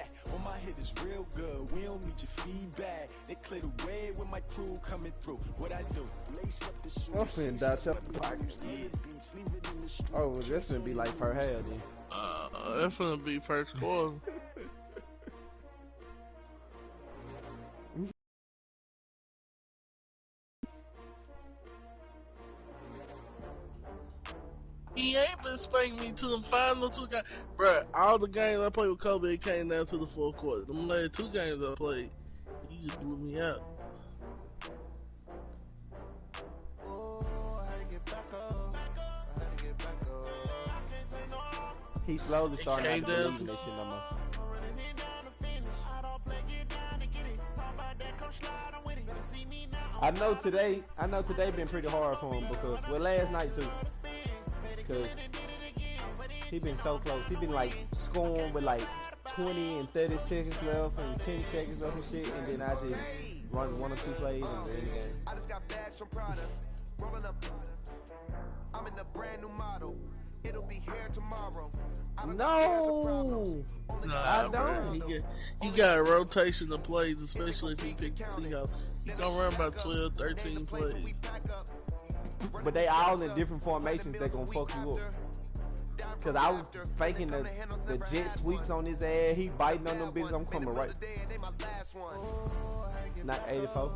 at? Well, my hit is real good. We don't need your feedback. They clear the way with my crew coming through. What I do? Lace up the shoes. I'm finna die. Oh, this gonna be like per half then. That's gonna be first quarter. He ain't been spanking me to the final 2 games. Bruh, all the games I played with Kobe, it came down to the 4th quarter. The last 2 games I played, he just blew me out. He slowly starting to believe in this shit no more. I know today been pretty hard for him because, well, last night too. Because he been so close. He been like scoring with like 20 and 30 seconds left and 10 seconds left and shit, and then I just run 1 or 2 plays and win the game. I just got bags from Prada. Rolling up. I'm in a brand new model. It'll be here tomorrow. No, I don't. He got a rotation of plays, especially if he pick the Seahawks. He gonna run about 12, 13 plays. But they all in different formations that gonna fuck you up. Cause I was faking the jet sweeps on his ass. He biting on them bitches. I'm coming right. Not 84.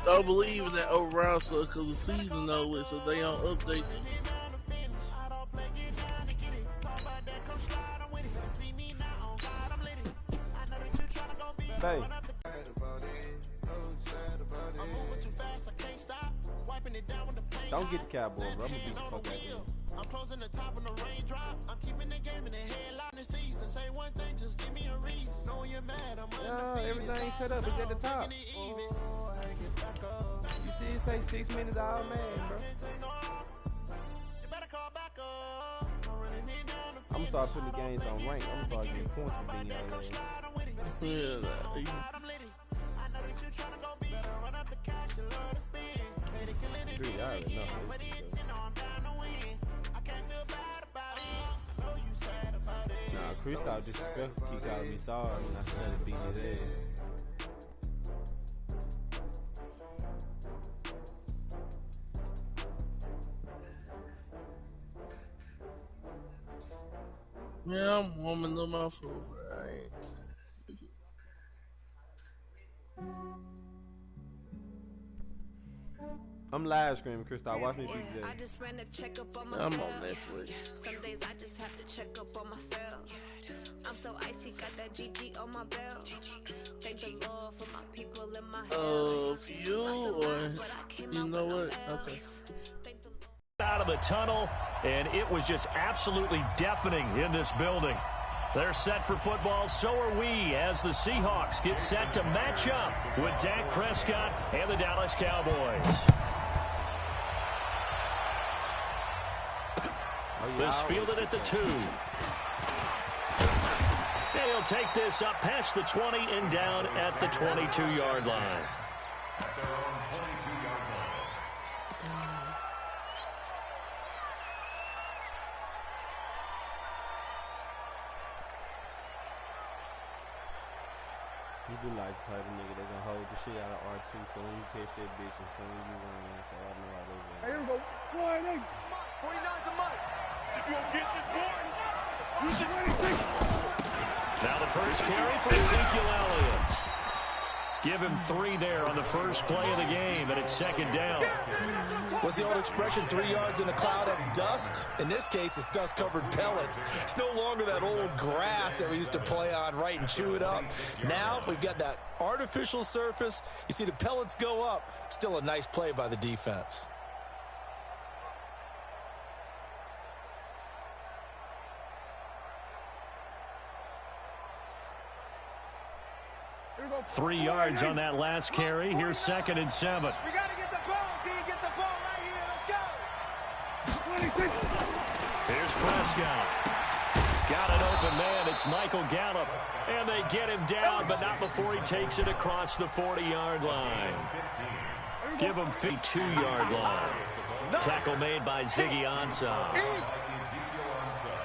Don't believe in that overall stuff because the season over, so they don't update them. Hey. Don't get the Cowboys, bro. I'm gonna beat the fuck out of you. I'm closing the top of the raindrop. I'm keeping the game in the headline this season. Say one thing, just give me a reason. Know you're mad, everything set up is at the top. You see it say 6 minutes all man, bro. I'm gonna start putting the games on rank. I'm gonna start getting points for being y'all ass. Dude, I already know. Nah, Kristoff disrespectful. He calling me sorry and I started beating his ass. Yeah, I'm warming them up for right. I'm live streaming, Kristoff. Watch me beat I just ran a check up on myself. I'm on Netflix. Some days I just have to check up on myself. I'm so icy, got that GG on my belt. Thank the Lord for my people in my for you or you know what? Okay. Out of the tunnel, and it was just absolutely deafening in this building. They're set for football, so are we, as the Seahawks get set to match up with Dak Prescott and the Dallas Cowboys. This fielded at the 2. He'll take this up past the 20 and down at the 22-yard line. You be like the type of nigga that gonna hold the shit out of R2 so when you catch that bitch and so when you run, so I know how they run. Here we go. 49 to Mike. You gonna get this boy? Now the first carry for Ezekiel Elliott. Give him 3 there on the first play of the game, and it's 2nd down. What's the old expression, 3 yards in a cloud of dust? In this case, it's dust-covered pellets. It's no longer that old grass that we used to play on, right, and chew it up. Now we've got that artificial surface. You see the pellets go up. Still a nice play by the defense. Go. 3 yards on that last carry. Here's 2nd and 7. We got to get the ball. Can you get the ball right here? Let's go. Here's Prescott. Got an open man. It's Michael Gallup. And they get him down, but not before he takes it across the 40-yard line. Give him 52-yard line. Tackle made by Ziggy Ansah.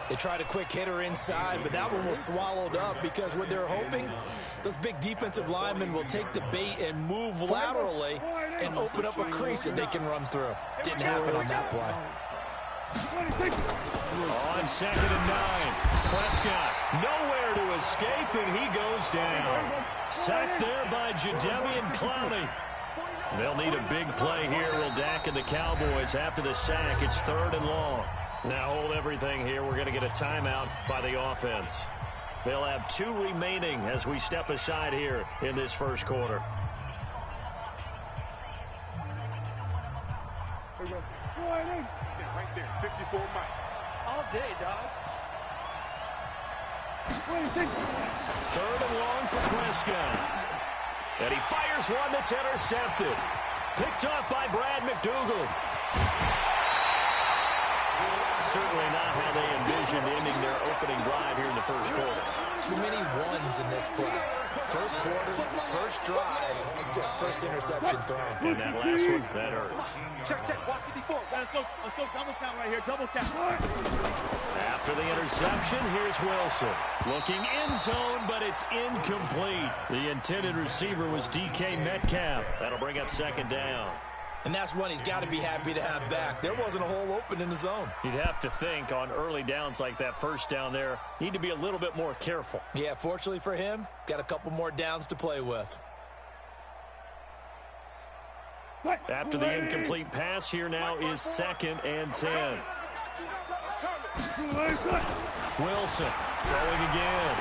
They tried a quick hitter inside, but that one was swallowed up because what they're hoping, those big defensive linemen will take the bait and move laterally and open up a crease that they can run through. Didn't happen on that play. On 2nd and 9, Prescott nowhere to escape, and he goes down. Sacked there by Jadeveon Clowney. They'll need a big play here, will Dak and the Cowboys. After the sack, it's 3rd and long. Now hold everything here. We're going to get a timeout by the offense. They'll have 2 remaining as we step aside here in this first quarter. Right there, 54 Mike. All day, dog. 3rd and long for Prescott. And he fires one that's intercepted. Picked off by Brad McDougald. Certainly not how they envisioned ending their opening drive here in the first quarter. Too many ones in this play. First quarter, first drive, first interception thrown. And that last one, that hurts. Check, watch 54. Let's go double count right here, double count. After the interception, here's Wilson. Looking end zone, but it's incomplete. The intended receiver was DK Metcalf. That'll bring up 2nd down. And that's one he's got to be happy to have back. There wasn't a hole open in the zone. You'd have to think on early downs like that first down there, need to be a little bit more careful. Yeah, fortunately for him, got a couple more downs to play with. After the incomplete pass, here now is 2nd and 10. Wilson throwing again.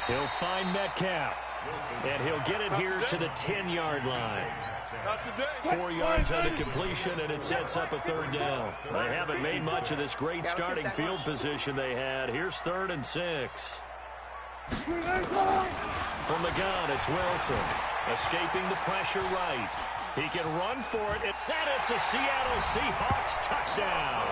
He'll find Metcalf. And he'll get it here to the 10-yard line. 4 yards on the completion, and it sets up a 3rd down. They haven't made much of this great starting field position they had. Here's 3rd and 6. From the gun, it's Wilson. Escaping the pressure right. He can run for it, and it's a Seattle Seahawks touchdown.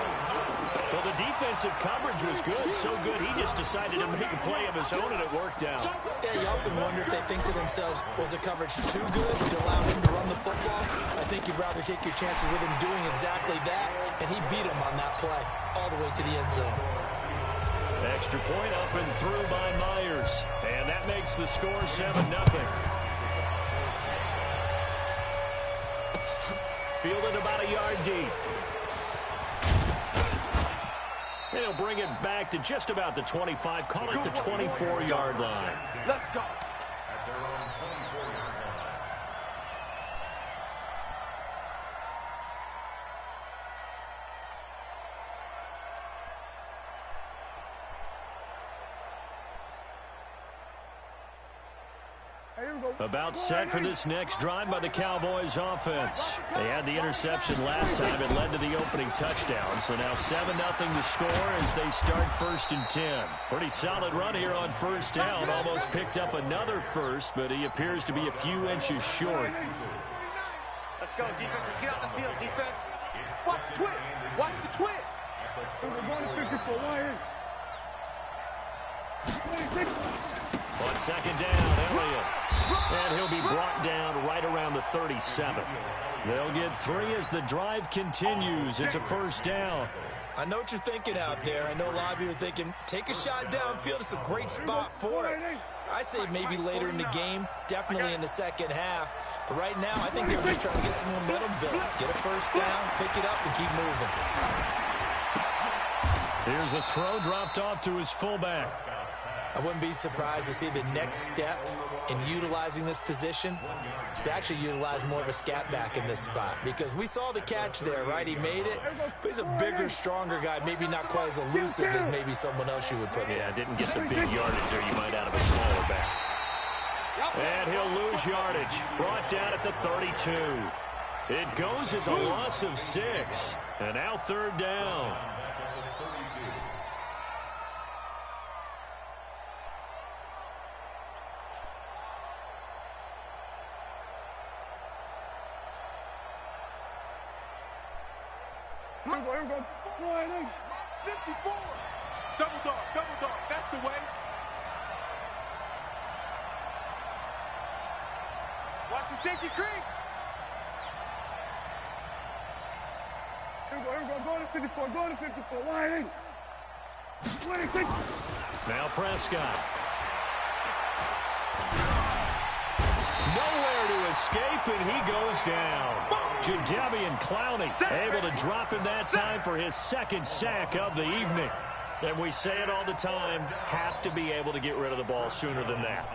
Well, the defensive coverage was good, so good he just decided to make a play of his own, and it worked out. Yeah, you often wonder if they think to themselves, was the coverage too good to allow him to run the football? I think you'd rather take your chances with him doing exactly that, and he beat him on that play all the way to the end zone. Extra point up and through by Myers, and that makes the score 7-0. Fielded about a yard deep. They'll bring it back to just about the 25, call it the 24-yard line. Let's go. About set for this next drive by the Cowboys offense. They had the interception last time. It led to the opening touchdown. So now 7-0 to score as they start 1st and 10. Pretty solid run here on 1st down. Almost picked up another first, but he appears to be a few inches short. Let's go, defense. Let's get out the field, defense. Watch the twins. Watch the twins. On 2nd down, Elliott. And he'll be brought down right around the 37. They'll get 3 as the drive continues. It's a 1st down. I know what you're thinking out there. I know a lot of you are thinking, take a shot downfield. It's a great spot for it. I'd say maybe later in the game, definitely in the second half. But right now, I think they were just trying to get some momentum built. Get a 1st down, pick it up, and keep moving. Here's a throw dropped off to his fullback. I wouldn't be surprised to see the next step in utilizing this position is to actually utilize more of a scat back in this spot. Because we saw the catch there, right? He made it, but he's a bigger, stronger guy. Maybe not quite as elusive as maybe someone else you would put in. Yeah, didn't get the big yardage there you might out of a smaller back. And he'll lose yardage. Brought down at the 32. It goes as a loss of 6. And now 3rd down. Here we go. 54. Double dog. That's the way. Watch the safety creep. Here we go. Go to 54. Wide in. Now Prescott. Nowhere to escape, and he goes down. Jadeveon Clowney able to drop in that time for his second sack of the evening. And we say it all the time, have to be able to get rid of the ball sooner than that.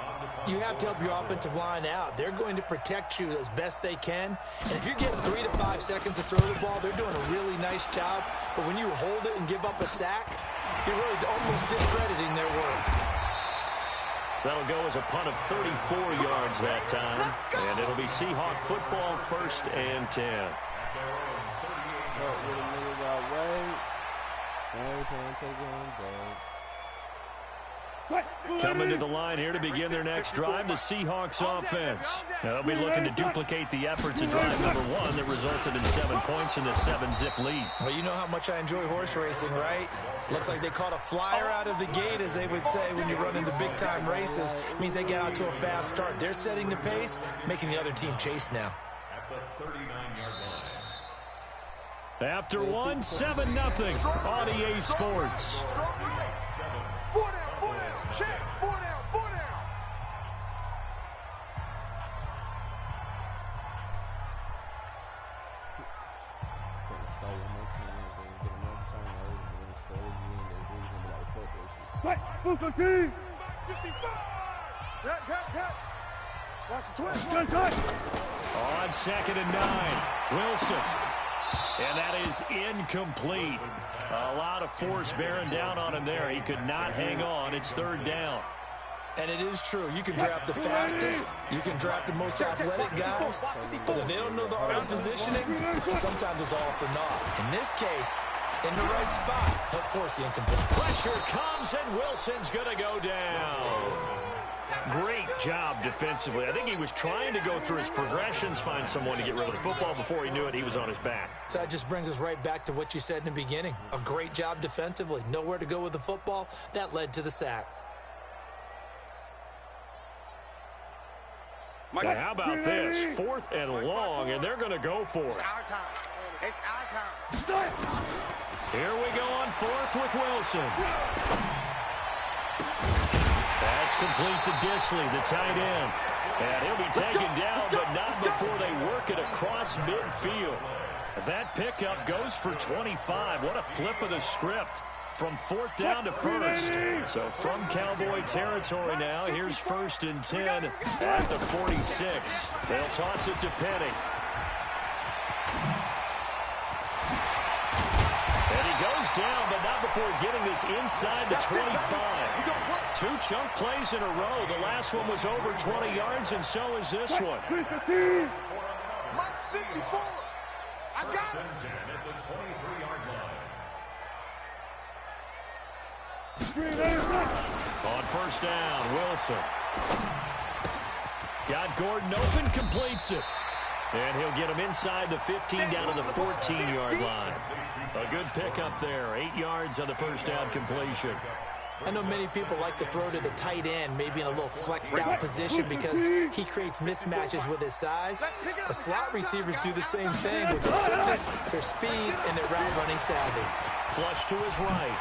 You have to help your offensive line out. They're going to protect you as best they can. And if you're getting 3 to 5 seconds to throw the ball, they're doing a really nice job. But when you hold it and give up a sack, you're really almost discrediting their work. That'll go as a punt of 34 yards that time. And it'll be Seahawk football, 1st and 10. Coming to the line here to begin their next drive, the Seahawks offense. Now they'll be looking to duplicate the efforts of drive number 1 that resulted in 7 points in the 7-zip lead. Well, you know how much I enjoy horse racing, right? Looks like they caught a flyer out of the gate, as they would say when you run into big-time races. It means they get out to a fast start. They're setting the pace, making the other team chase now. After 1, 7-0 on EA Sports. 4 down, check, 4 down. Booker team! 55! Tap. Watch the twist. On 2nd and 9, Wilson. And that is incomplete. A lot of force bearing down on him there. He could not hang on. It's 3rd down. And it is true. You can draft the fastest. You can draft the most athletic guys. But if they don't know the art of positioning, sometimes it's all for naught. In this case, in the right spot, he'll force the incomplete. Pressure comes, and Wilson's going to go down. Great job defensively. I think he was trying to go through his progressions, find someone to get rid of the football. Before he knew it, he was on his back. So that just brings us right back to what you said in the beginning. A great job defensively. Nowhere to go with the football. That led to the sack. Now, how about this? 4th and long, and they're going to go for it. It's our time. Here we go on 4th with Wilson. That's complete to Disley, the tight end. And he'll be taken down, but not before they work it across midfield. That pickup goes for 25. What a flip of the script. From 4th down to 1st. So from Cowboy territory now, here's 1st and 10 at the 46. They'll toss it to Penny. And he goes down, but not before getting this inside the 25. 2 chunk plays in a row. The last one was over 20 yards, and so is this one. My 54. I got it. On 1st down, Wilson. Got Gordon open, completes it. And he'll get him inside the 15 down to the 14-yard line. A good pickup there. 8 yards on the 1st down completion. I know many people like to throw to the tight end, maybe in a little flexed out position because he creates mismatches with his size. The slot receivers do the same thing with their quickness, their speed, and their route running savvy. Flush to his right.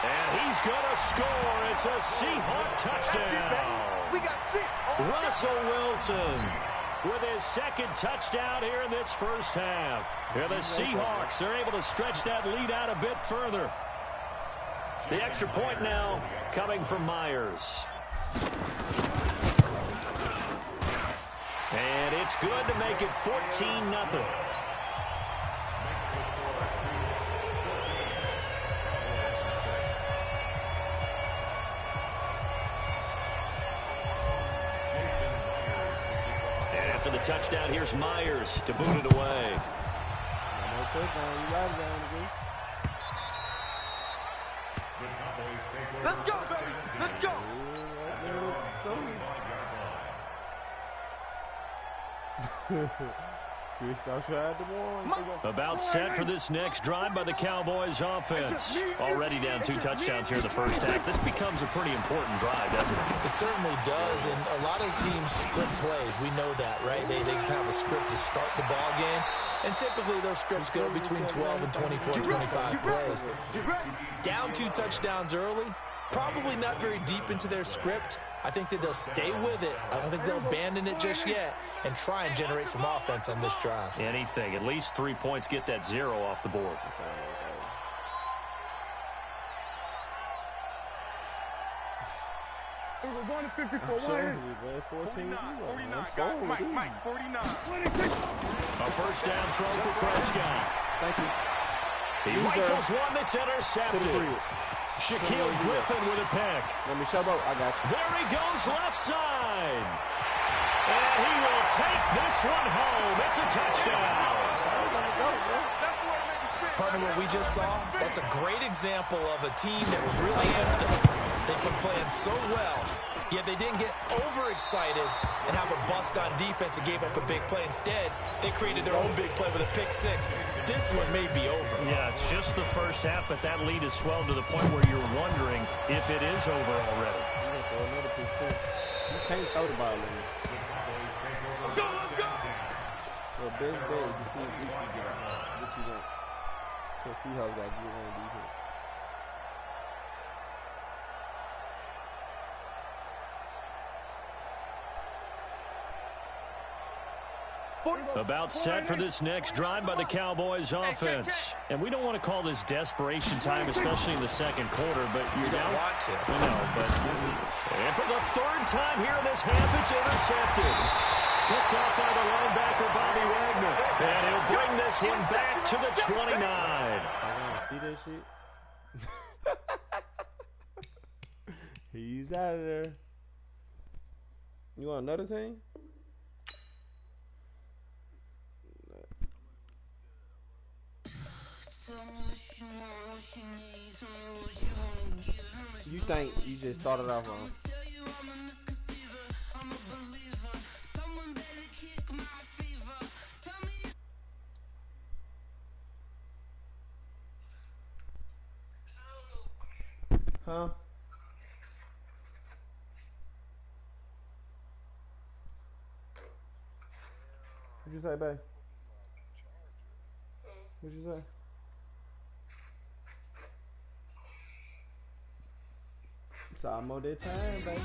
And he's going to score. It's a Seahawk touchdown. We got 6. Russell Wilson with his 2nd touchdown here in this 1st half. And the Seahawks are able to stretch that lead out a bit further. The extra point now coming from Myers. And it's good to make it 14-0. After the touchdown, here's Myers to boot it away. Let's go, baby. Let's go. About set for this next drive by the Cowboys offense. Already down 2 touchdowns here in the first half. This becomes a pretty important drive, doesn't it? It certainly does, and a lot of teams script plays. We know that, right? They have a script to start the ball game, and typically those scripts go between 12 and 24, 25 plays. Down 2 touchdowns early, probably not very deep into their script. I think that they'll stay with it. I don't think they'll abandon it just yet and try and generate some offense on this drive. Anything. At least 3 points, get that 0 off the board. We're going to 54. Mike, 49. A first down throw for Prescott. Thank you. He rifles one that's intercepted. Shaquille Griffin with a pick. Let me showboat. I got you. There he goes left side. And he will take this one home. It's a touchdown. Partner, what we just saw, that's a great example of a team that was really amped up. They've been playing so well, yet they didn't get overexcited and have a bust on defense and gave up a big play. Instead, they created their own big play with a pick 6. This one may be over. Yeah, it's just the first half, but that lead has swelled to the point where you're wondering if it is over already. You can't throw the ball in. Let's go. Well, big to see if you can get out. What you want? Because Seahawks got to get on defense. About set for this next drive by the Cowboys offense. And we don't want to call this desperation time, especially in the second quarter, but you're down. Want to. I know, but and for the 3rd time here in this half, it's intercepted. Picked up by the linebacker, Bobby Wagner. And he'll bring this one back to the 29. See that shit? He's out of there. You want another thing? You think you just started off wrong? Huh? What'd you say, babe? What'd you say? It's almost that time, baby.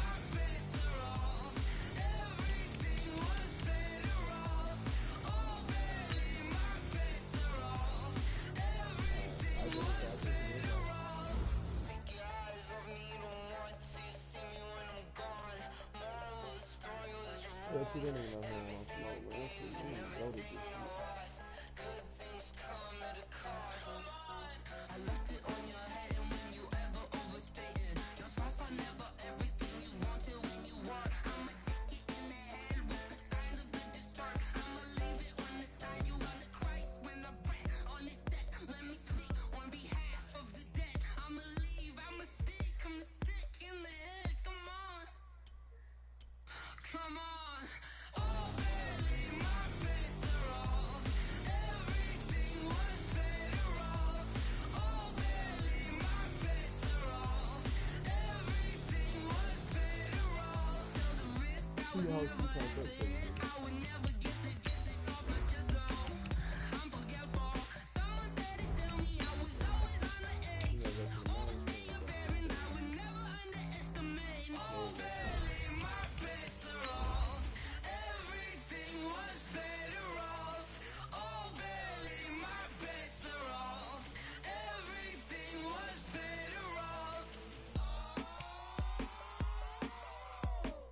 She didn't even know who wants to smoke. She didn't go to this shit.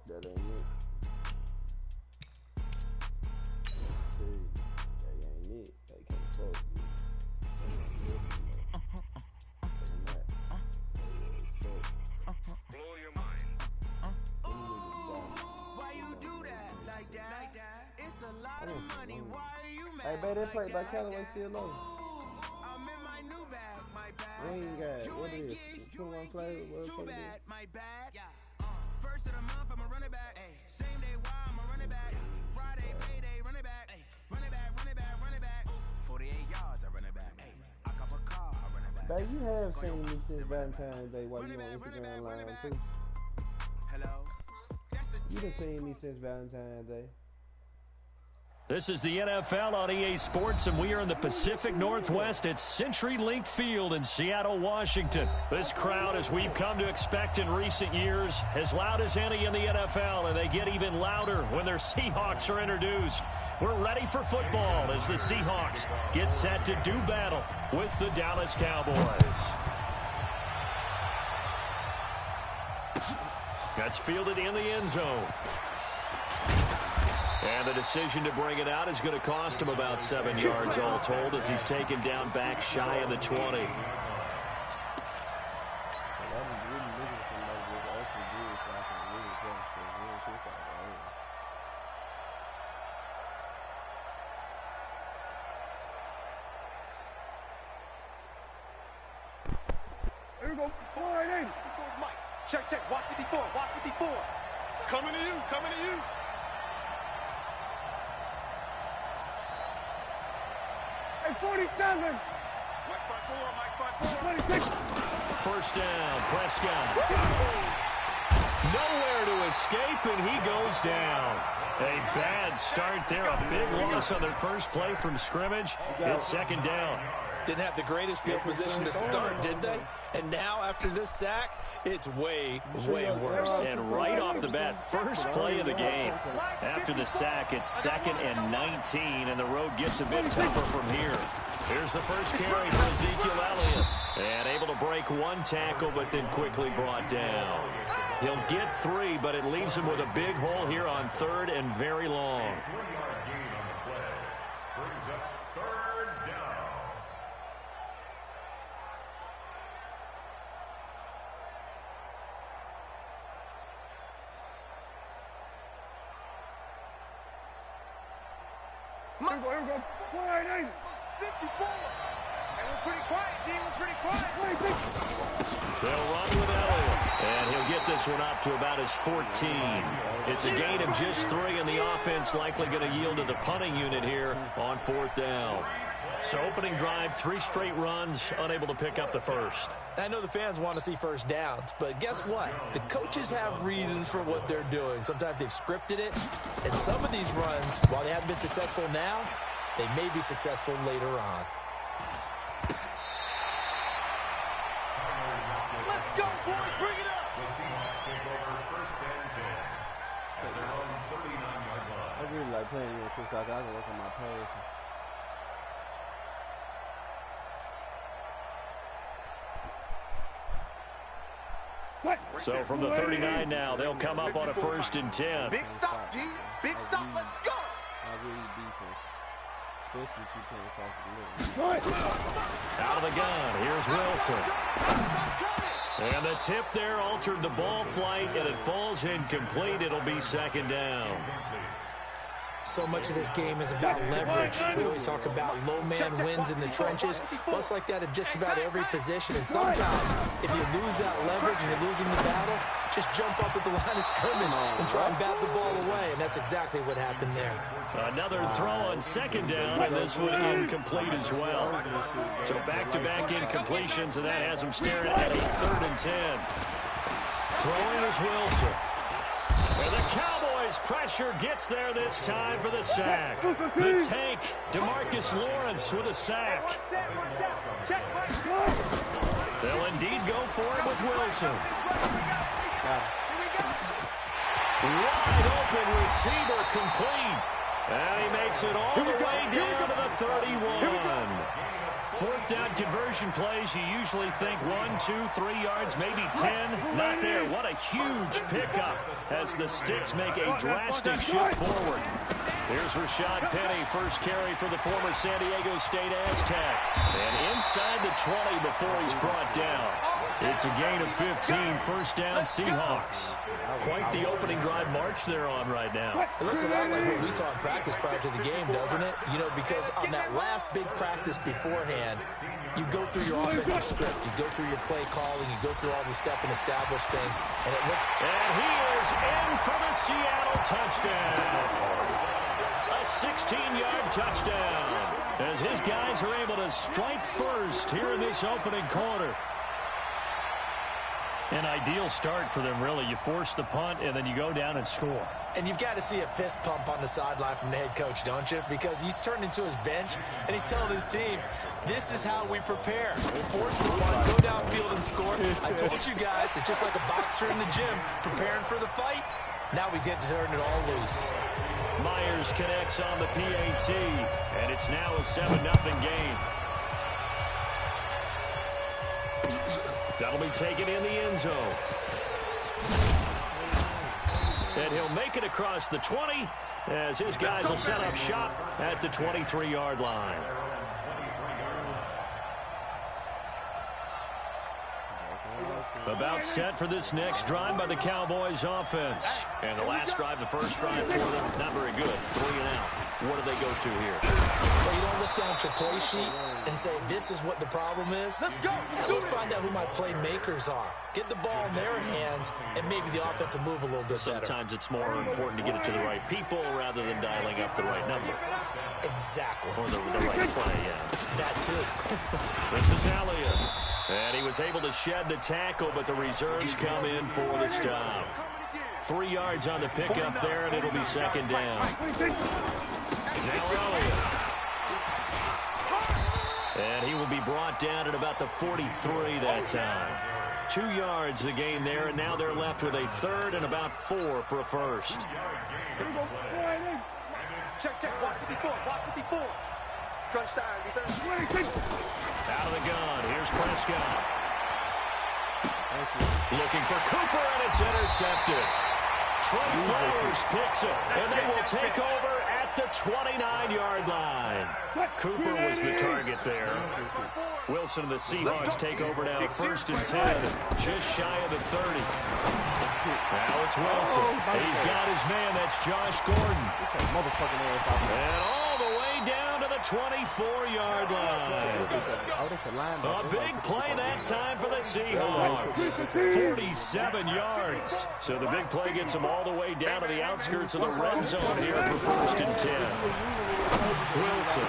That ain't it. See, that ain't it. They can't fuck with Blow your mind. Why you do that like that? It's a lot of money. Why are you mad? Hey, babe, that plate by Callaway still low. I'm in my new bag, my bag. We ain't got, what it is? 21 flavor, what Too it bad, is? my bad. First of the month, I'ma run it back. Same day, why I'ma run it back. Friday, payday, run it back. Run it back, run it back. Babe, you have seen me since Valentine's Day while you on Instagram Live too. You done seen me since Valentine's Day. This is the NFL on EA Sports, and we are in the Pacific Northwest at CenturyLink Field in Seattle, Washington. This crowd, as we've come to expect in recent years, as loud as any in the NFL, and they get even louder when their Seahawks are introduced. We're ready for football as the Seahawks get set to do battle with the Dallas Cowboys. That's fielded in the end zone. And the decision to bring it out is going to cost him about 7 yards all told as he's taken down back shy of the 20. Here we go. 480. Mike, check, check. Watch 54. Watch 54. Coming to you. Coming to you. Hey, 47. Mike 5-4. Mike 5-4. 26. First down, Prescott. Nowhere to escape, and he goes down. A bad start there. A big loss on their first play from scrimmage. It's second down. Didn't have the greatest field position to start, did they? And now, after this sack, it's way, way worse. And right off the bat, first play of the game. After the sack, it's 2nd and 19, and the road gets a bit tougher from here. Here's the first carry for Ezekiel Elliott. And able to break one tackle, but then quickly brought down. He'll get 3, but it leaves him with a big hole here on 3rd and very long. Here we go. 480. 54. And we're pretty quiet, team. We're pretty quiet. 26. They'll run with Elliott, and he'll get this one up to about his 14. It's a gain of just 3, and the offense likely going to yield to the punting unit here on 4th down. So opening drive, 3 straight runs, unable to pick up the first. I know the fans want to see first downs, but guess what? The coaches have reasons for what they're doing. Sometimes they've scripted it, and some of these runs, while they haven't been successful now, they may be successful later on. Let's go, boys. Bring it up. I really like playing real quick so I can work on my passing. So from the 39 now, they'll come up on a 1st and 10. Big stop, G. Big stop. Let's go. I really defense. Especially if you playing across the middle. Out of the gun, here's Wilson. And the tip there altered the ball flight, and it falls incomplete. It'll be 2nd down. So much of this game is about leverage. We always talk about low man wins in the trenches. Well, it's like that at just about every position. And sometimes, if you lose that leverage and you're losing the battle, just jump up at the line of scrimmage and try and bat the ball away. And that's exactly what happened there. Another throw on 2nd down, and this one incomplete as well. So back-to-back incompletions, and that has them staring at a 3rd and 10. Throwing is Wilson. And the Cowboys pressure gets there this time for the sack. The tank, DeMarcus Lawrence with a sack. They'll indeed go for it with Wilson. Wide open receiver complete. And he makes it all the way down to the 31. 4th down conversion plays, you usually think 1, 2, 3 yards, maybe 10. Not there. What a huge pickup as the Sticks make a drastic shift forward. Here's Rashad Penny, first carry for the former San Diego State Aztec. And inside the 20 before he's brought down. It's a gain of 15, 1st down Seahawks. Quite the opening drive march they're on right now. It looks a lot like what we saw in practice prior to the game, doesn't it? You know, because on that last big practice beforehand, you go through your offensive script, you go through your play calling, you go through all the stuff and establish things, and it looks... And he is in for the Seattle touchdown. A 16-yard touchdown. as his guys are able to strike first here in this opening quarter. An ideal start for them, really. You force the punt, and then you go down and score. And you've got to see a fist pump on the sideline from the head coach, don't you? Because he's turned into his bench, and he's telling his team, this is how we prepare. Force the punt, go downfield and score. I told you guys, it's just like a boxer in the gym preparing for the fight. Now we get to turn it all loose. Myers connects on the PAT, and it's now a 7-0 game. That'll be taken in the end zone. And he'll make it across the 20 as his guys will set up shop at the 23-yard line. About set for this next drive by the Cowboys offense. And the last drive, the first drive for them, not very good. 3 and out. What do they go to here? Well, you don't look down at your play sheet and say, this is what the problem is. Let's find out who my playmakers are. Get the ball in their hands, and maybe the offense will move a little bit better. Sometimes it's more important to get it to the right people rather than dialing up the right number. Exactly. Or the right play, yeah. That too. This is Elliott. And he was able to shed the tackle, but the reserves come in for the stop. 3 yards on the pickup there, and it'll be second down. Now Elliott. And he will be brought down at about the 43 that time. 2 yards the gain there, and now they're left with a third and about 4 for a first. Check. Watch 54. Crunch down, defense. Out of the gun. Here's Prescott. Looking for Cooper, and it's intercepted. Trey Flowers picks it, and they will take over at the 29-yard line. Cooper was the target there. Wilson and the Seahawks take over now, 1st and 10, just shy of the 30. Now it's Wilson. He's got his man. That's Josh Gordon. And all the way down to the 24-yard line. A big play that time for the Seahawks. 47 yards. So the big play gets them all the way down to the outskirts of the red zone here for 1st and 10. Wilson.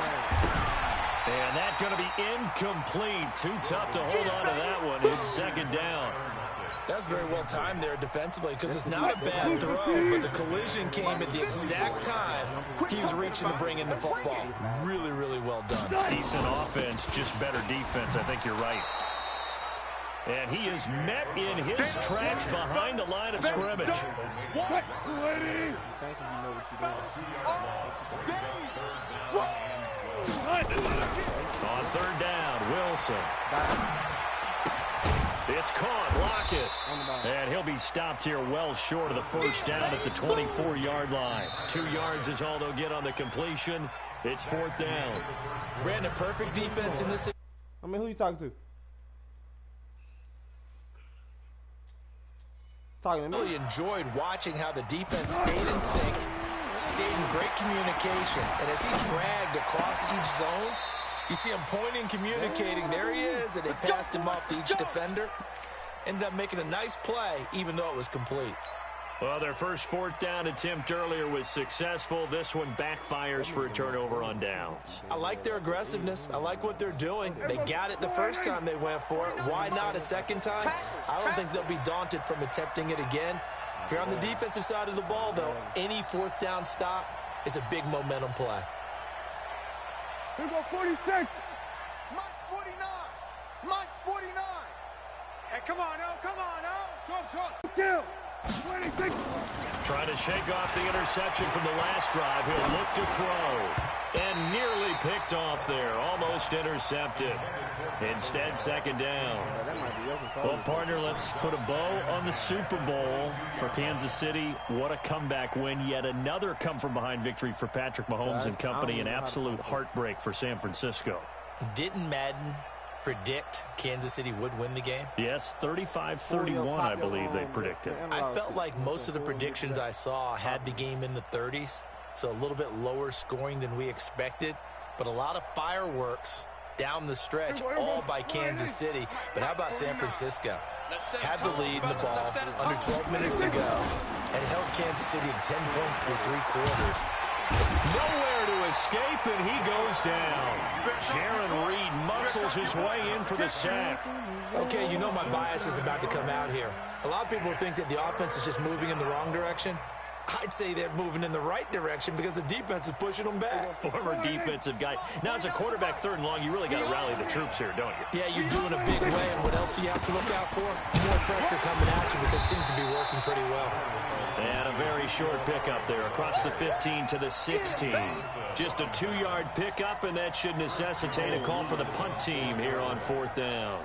And that's going to be incomplete. Too tough to hold on to that one. It's second down. That's very well timed there defensively because it's not a bad throw, but the collision came at the exact time he was reaching to bring in the football. Really, really well done. Decent offense, just better defense. I think you're right. And he is met in his tracks behind the line of scrimmage. On 3rd down, Wilson. It's caught. Lockett. And he'll be stopped here well short of the first down at the 24-yard line. 2 yards is all they'll get on the completion. It's 4th down. Ran a perfect defense in this. I mean, who you talking to? Talking to me. Really enjoyed watching how the defense stayed in sync, stayed in great communication, and as he dragged across each zone, you see him pointing, communicating. There he is, and they passed him off to each defender. Ended up making a nice play, even though it was complete. Well, their first 4th down attempt earlier was successful. This one backfires for a turnover on downs. I like their aggressiveness. I like what they're doing. They got it the first time they went for it. Why not a second time? I don't think they'll be daunted from attempting it again. If you're on the defensive side of the ball, though, any 4th down stop is a big momentum play. Here go 46. Mike's 49. Mike's 49. Hey, come on now. Short. Kill. 26. Trying to shake off the interception from the last drive. He'll look to throw. And nearly picked off there. Almost intercepted. Instead, 2nd down. Well, partner, let's put a bow on the Super Bowl for Kansas City. What a comeback win. Yet another come-from-behind victory for Patrick Mahomes and company. An absolute heartbreak for San Francisco. Didn't Madden predict Kansas City would win the game? Yes, 35-31, I believe they predicted. I felt like most of the predictions I saw had the game in the 30s, so a little bit lower scoring than we expected, but a lot of fireworks down the stretch, all by Kansas City. But how about San Francisco? Had the lead in the ball, under 12 minutes to go, and held Kansas City to 10 points through 3 quarters. Nowhere to escape, and he goes down. Jaron Reed muscles his way in for the sack. Okay, you know my bias is about to come out here. A lot of people think that the offense is just moving in the wrong direction. I'd say they're moving in the right direction because the defense is pushing them back. Former defensive guy. Now, as a quarterback, 3rd and long, you really got to rally the troops here, don't you? Yeah, you do in a big way. And what else do you have to look out for? More pressure coming at you because it seems to be working pretty well. And a very short pickup there across the 15 to the 16. Just a 2-yard pickup, and that should necessitate a call for the punt team here on 4th down.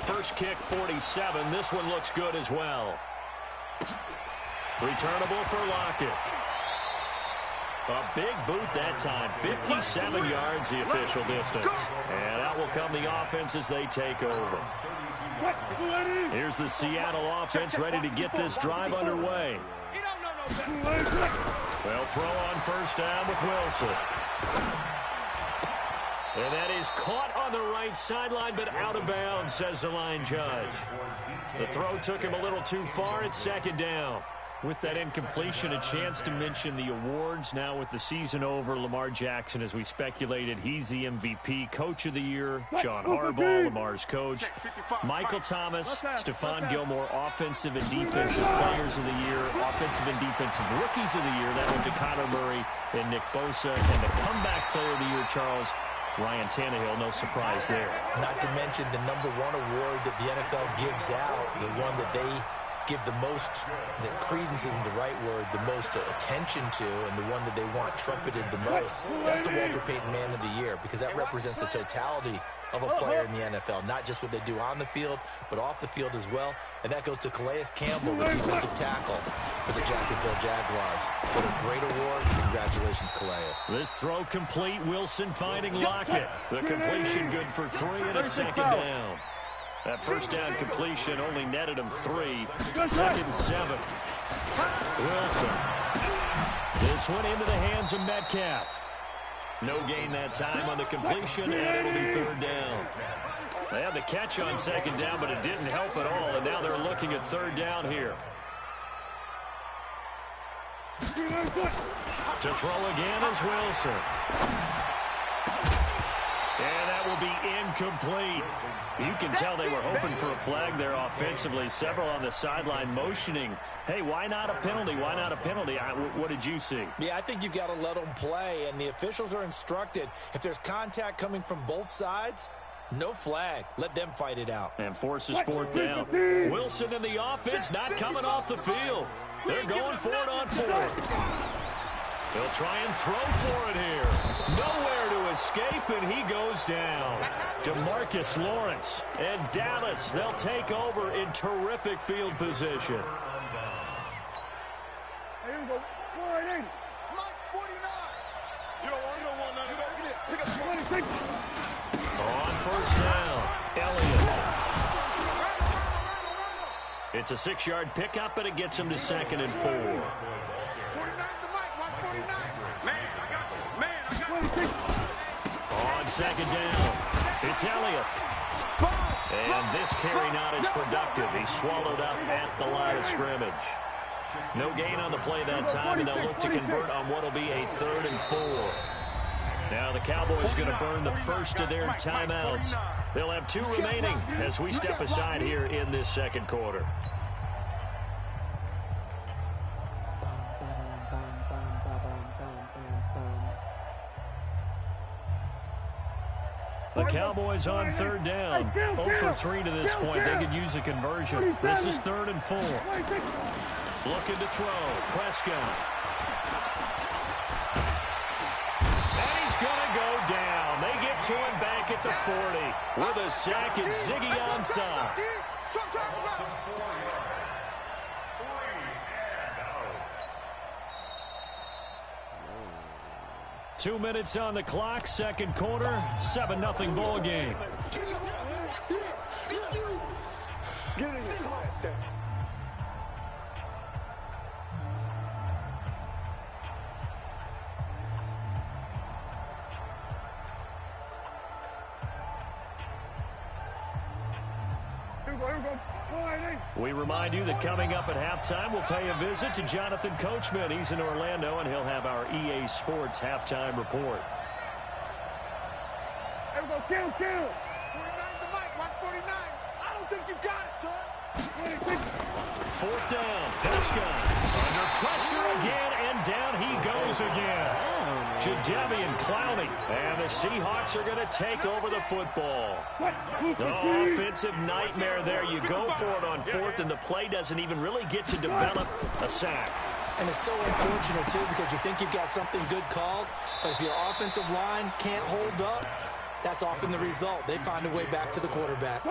First kick, 47. This one looks good as well. Returnable for Lockett. A big boot that time. 57 yards the official distance. And out will come the offense as they take over. Here's the Seattle offense ready to get this drive underway. They'll throw on 1st down with Wilson. And that is caught on the right sideline, but out of bounds, says the line judge. The throw took him a little too far. It's 2nd down. With that incompletion, a chance to mention the awards. Now with the season over, Lamar Jackson, as we speculated, he's the MVP, Coach of the Year. John Harbaugh, Lamar's coach. Michael Thomas, Stephon Gilmore, Offensive and Defensive Players of the Year. Offensive and Defensive Rookies of the Year. That went to Kyler Murray and Nick Bosa. And the Comeback Player of the Year, Charles, Ryan Tannehill, no surprise there. Not to mention the #1 award that the NFL gives out, the one that they give the most, that credence isn't the right word, the most attention to, and the one that they want trumpeted the most. That's the Walter Payton Man of the Year, because that represents the totality of a player in the NFL, not just what they do on the field, but off the field as well. And that goes to Calais Campbell, the defensive tackle for the Jacksonville Jaguars. What a great award. Congratulations, Calais. This throw complete. Wilson finding Lockett. The completion good for 3, and it's 2nd down. That 1st down completion only netted him 3. 2nd and 7. Wilson. This one into the hands of Metcalf. No gain that time on the completion, and it'll be 3rd down. They had the catch on 2nd down, but it didn't help at all, and now they're looking at 3rd down here. To throw again is Wilson. And that will be incomplete. You can tell they were hoping for a flag there offensively. Several on the sideline motioning, hey, why not a penalty? Why not a penalty? What did you see? Yeah, I think you've got to let them play, and the officials are instructed, if there's contact coming from both sides, no flag. Let them fight it out. And forces 4th down. Wilson and the offense not coming off the field. They're going for it on 4th. They'll try and throw for it here. Nowhere to escape, and he goes down. DeMarcus Lawrence and Dallas, they'll take over in terrific field position. Here we go. 480. Mike 49. You don't want that. Pick up 26. On 1st down, Elliott. It's a 6-yard pickup, but it gets him to 2nd and 4. 49 to Mike. Watch 49. Man, I got you. Man, I got you. 26. On 2nd down, it's Elliott. And this carry not as productive. He's swallowed up at the line of scrimmage. No gain on the play that time, and they'll look to convert on what will be a 3rd and 4. Now the Cowboys going to burn the first of their timeouts. They'll have 2 remaining as we step aside here in this 2nd quarter. The Cowboys on 3rd down. 0 for 3 to this point. They could use a conversion. This is 3rd and 4. Looking to throw. Prescott. And he's going to go down. They get to him back at the 40. With a sack, it's Ziggy Ansah. 2 minutes on the clock, 2nd quarter, 7-0 ball game. Get in here. Come on. Here we We remind you that coming up at halftime, we'll pay a visit to Jonathan Coachman. He's in Orlando, and he'll have our EA Sports halftime report. Kill. 49 the mic. Watch 49. I don't think you got it, son. 4th down. Prescott under pressure again, and down he goes again. Jadeveon Clowney, and the Seahawks are going to take over the football. Oh, offensive nightmare there. You go for it on 4th, and the play doesn't even really get to develop a sack. And it's so unfortunate, too, because you think you've got something good called, but if your offensive line can't hold up, that's often the result. They find a way back to the quarterback.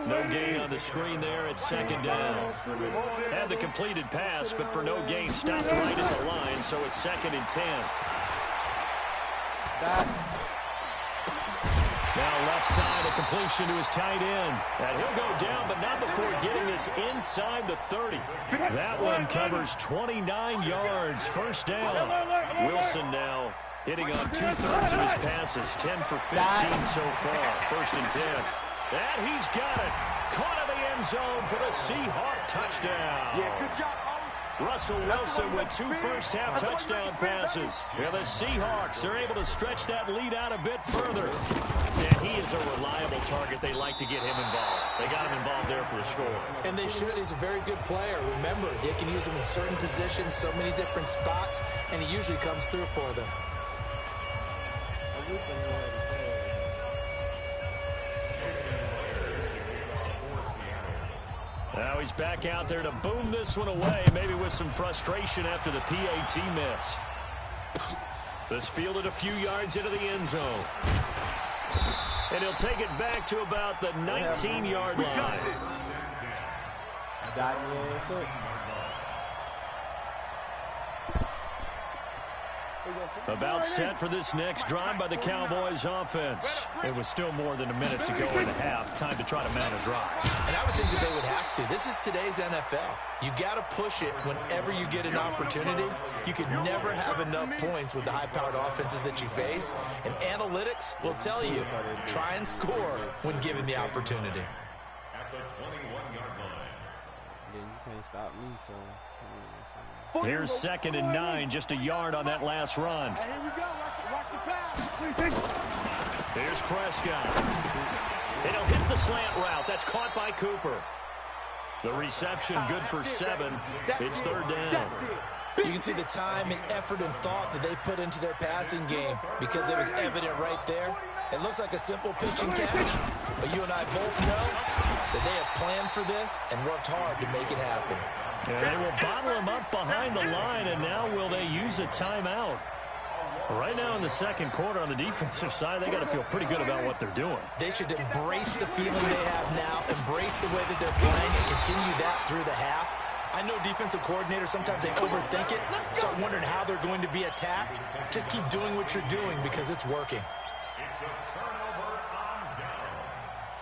No gain on the screen there at 2nd down. Had the completed pass, but for no gain, stopped right at the line, so it's 2nd and 10. Now left side, a completion to his tight end. And he'll go down, but not before getting this inside the 30. That one covers 29 yards. 1st down. Wilson now hitting on 2/3 of his passes. 10 for 15 so far. 1st and 10. And he's got it. Caught in the end zone for the Seahawk touchdown. Yeah, good job. Russell Wilson with 2 first-half touchdown passes. Yeah, the Seahawks are able to stretch that lead out a bit further. Yeah, he is a reliable target. They like to get him involved. They got him involved there for a score. And they should. He's a very good player. Remember, they can use him in certain positions, so many different spots, and he usually comes through for them. Now he's back out there to boom this one away, maybe with some frustration after the PAT miss. This fielded a few yards into the end zone. And he'll take it back to about the 19-yard line. About set for this next drive by the Cowboys offense. It was still more than a minute to go in the half. Time to try to mount a drive. And I would think that they would have to. This is today's NFL. You got to push it whenever you get an opportunity. You could never have enough points with the high-powered offenses that you face. And analytics will tell you, try and score when given the opportunity. At the 21-yard line. Yeah, you can't stop me, so... Here's 2nd and 9, just a yard on that last run. Hey, here we go. Watch the pass. Here's Prescott. And he'll hit the slant route. That's caught by Cooper. The reception good for 7. It's 3rd down. You can see the time and effort and thought that they put into their passing game because it was evident right there. It looks like a simple pitch and catch, but you and I both know that they have planned for this and worked hard to make it happen. And they will bottle him up behind the line, and now will they use a timeout? Right now in the second quarter on the defensive side, they got to feel pretty good about what they're doing. They should embrace the feeling they have now, embrace the way that they're playing, and continue that through the half. I know defensive coordinators, sometimes they overthink it, start wondering how they're going to be attacked. Just keep doing what you're doing because it's working. It's a turnover on downs.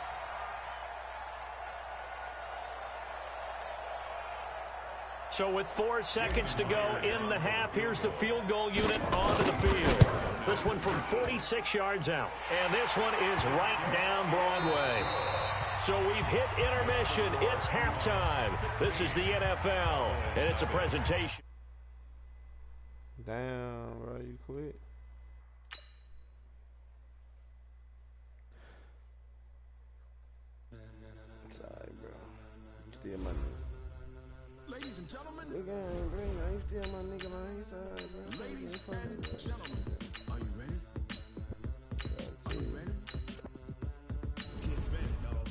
So with 4 seconds to go in the half, here's the field goal unit onto the field. This one from 46 yards out. And this one is right down Broadway. So we've hit intermission. It's halftime. This is the NFL, and it's a presentation. Damn, bro, you quit. Sorry, bro. Still my nigga. Ladies and gentlemen. Good game, bro. I ain't still my nigga, man. Sorry, bro. Ladies and gentlemen. Are you ready? Are you ready? Get ready, dog.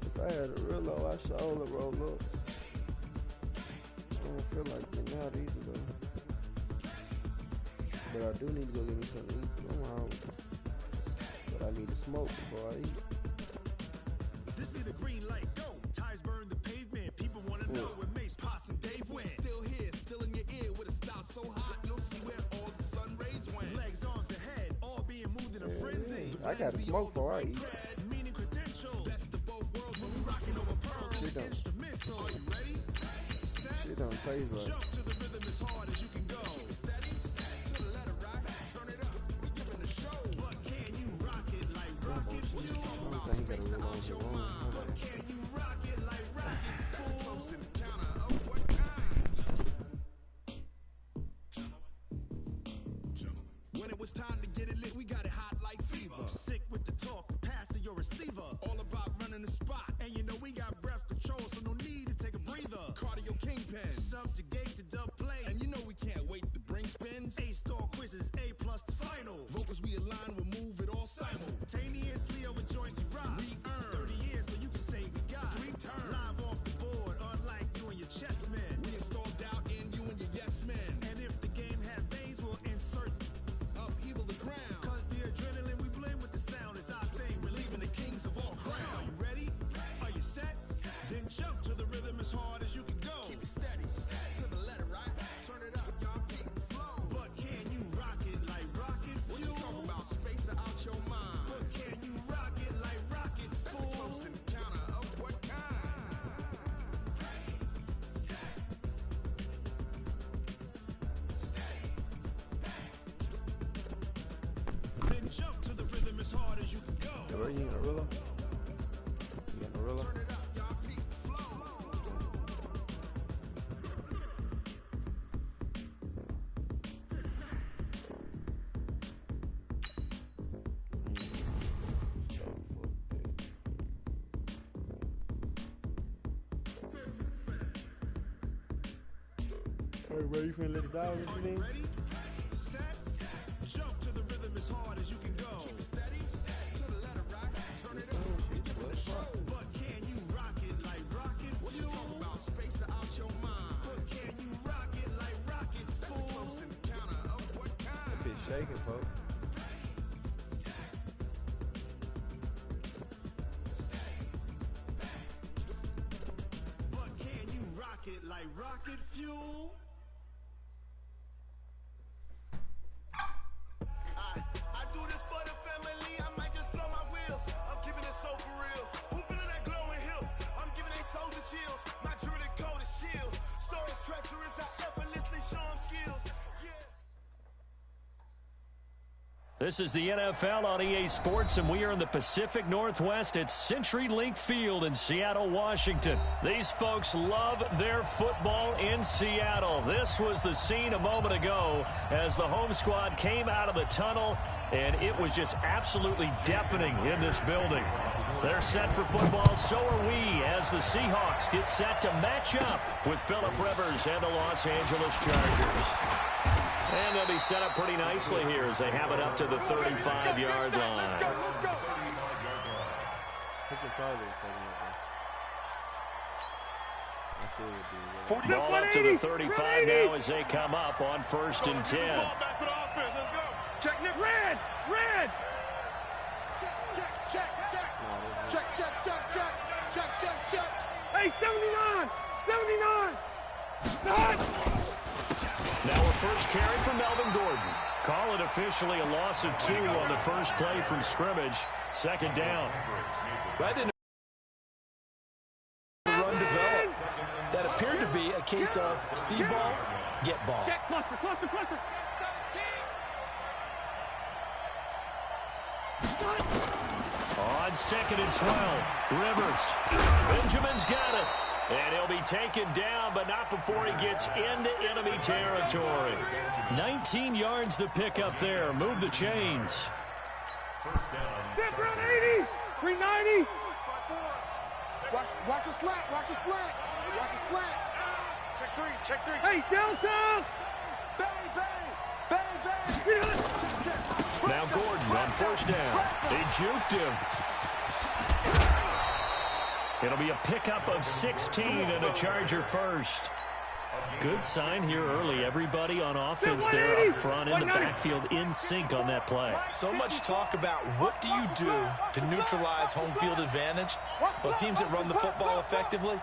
If I had a real low, I sure would roll up. I don't feel like getting out either, though. But I do need to go get me something to eat. I'm hungry. But I need to smoke before I eat. This be the green light. Go. Tires burn the pavement. People want to know where Mace, Pops, and Dave went. Still here, still in your ear with a style so hot. You'll see where all the sun rays went. Legs, arms, ahead, all being moved in a frenzy. I gotta smoke before I eat. Meaning credentials. Best of both worlds when we rocking over pearls. Shit don't. Instrumental. Are you ready? Shit don't taste right. Jump to the rhythm as hard as you can go. Steady, to the letter right. Turn it up. We giving the show. But can you rock it? Hey, bro, you finna let the dog listen in? Ready, set, jump to the rhythm as hard as you can go. Keep it steady, to the letter right, turn it up. But can you rock it like rocket? What you talking about? Space out your mind. But can you rock it like rockets? That's a close encounter of what kind? That bitch shaking, folks. But can you rock it like rocket fuel? I do this for the family, I might just blow my wheel. I'm keeping it so for real. Who feeling that glowing hill? I'm giving they soldier chills. My druidic code is chill. Stories treacherous, I effortlessly show them skills. Yeah. This is the NFL on EA Sports, and we are in the Pacific Northwest at CenturyLink Field in Seattle, Washington. These folks love their football in Seattle. This was the scene a moment ago as the home squad came out of the tunnel, and it was just absolutely deafening in this building. They're set for football, so are we, as the Seahawks get set to match up with Phillip Rivers and the Los Angeles Chargers. And they'll be set up pretty nicely here as they have it up to the 35-yard line. Ball up to the 35 now as they come up on 1st and 10. Check, Nick. Red! Check. Hey, 79! Now a first carry for Melvin Gordon. Call it officially a loss of 2 on the first play from scrimmage. 2nd down. That didn't run develop. That appeared to be a case of see ball, get ball. Check, cluster. On 2nd and 12, Rivers. Benjamin's got it. And he'll be taken down, but not before he gets into enemy territory. 19 yards to pick up there. Move the chains. Step around 80! 390! Watch a slant! Check 3! Hey, Delta! Bang! Now Gordon on 1st down. They juked him. It'll be a pickup of 16 and a Charger first. Good sign here early. Everybody on offense there up front in the backfield in sync on that play. So much talk about what do you do to neutralize home field advantage? Well, teams that run the football effectively,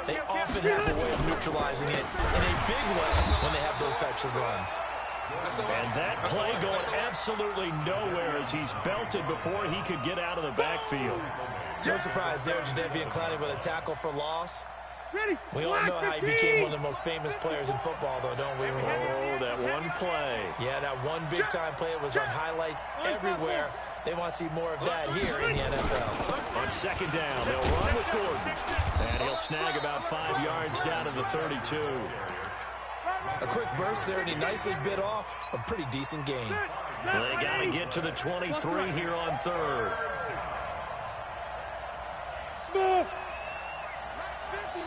they often have a way of neutralizing it in a big way when they have those types of runs. And that play going absolutely nowhere as he's belted before he could get out of the backfield. No surprise there, Jadeveon Clowney with a tackle for loss. Ready? We all know how he became one of the most famous players in football, though, don't we? Oh, that one play. Yeah, that one big-time play. It was on highlights everywhere. They want to see more of that here in the NFL. On 2nd down, they'll run with Gordon. And he'll snag about 5 yards down to the 32. A quick burst there, and he nicely bit off a pretty decent gain. They got to get to the 23 here on 3rd. Smith!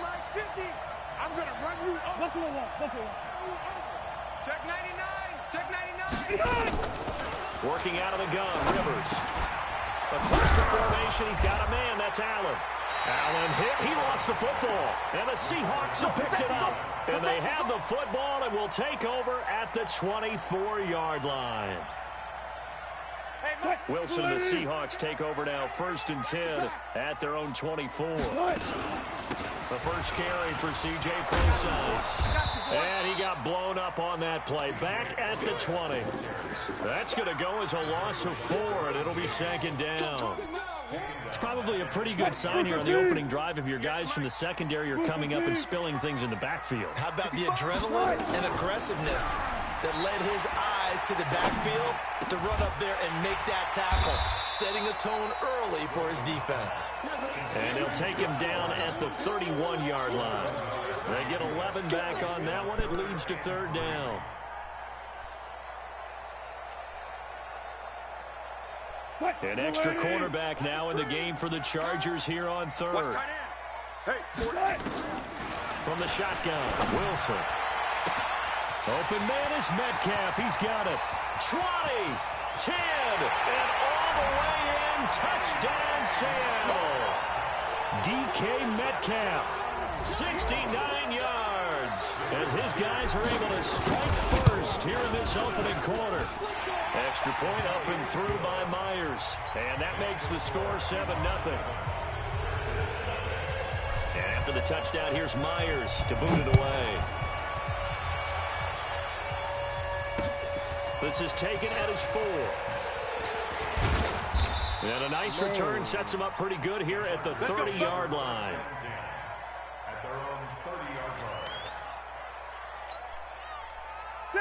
Mike's 50. I'm going to run you up. Buffalo. Check 99. Working out of the gun, Rivers. Across the formation, he's got a man. That's Allen. Allen hit. He lost the football. And the Seahawks have picked it up. And they have the football and will take over at the 24-yard line. Wilson and the Seahawks take over now, 1st and 10 at their own 24. The first carry for C.J. Prosise. And he got blown up on that play. Back at the 20. That's going to go as a loss of 4, and it'll be 2nd down. It's probably a pretty good sign here on the opening drive if your guys from the secondary are coming up and spilling things in the backfield. How about the adrenaline and aggressiveness that led his eyes to the backfield to run up there and make that tackle, setting a tone early for his defense. And they'll take him down at the 31-yard line. They get 11 back on that one. It leads to 3rd down. An extra cornerback now in the game for the Chargers here on 3rd. Hey, From the shotgun, Wilson. Open man is Metcalf. He's got it. 20, 10, and all the way in. Touchdown, Seattle. DK Metcalf, 69 yards, as his guys are able to strike first here in this opening quarter. Extra point up and through by Myers, and that makes the score 7-0. And after the touchdown, here's Myers to boot it away. This is taken at his 4. And a nice return sets him up pretty good here at the 30-yard line.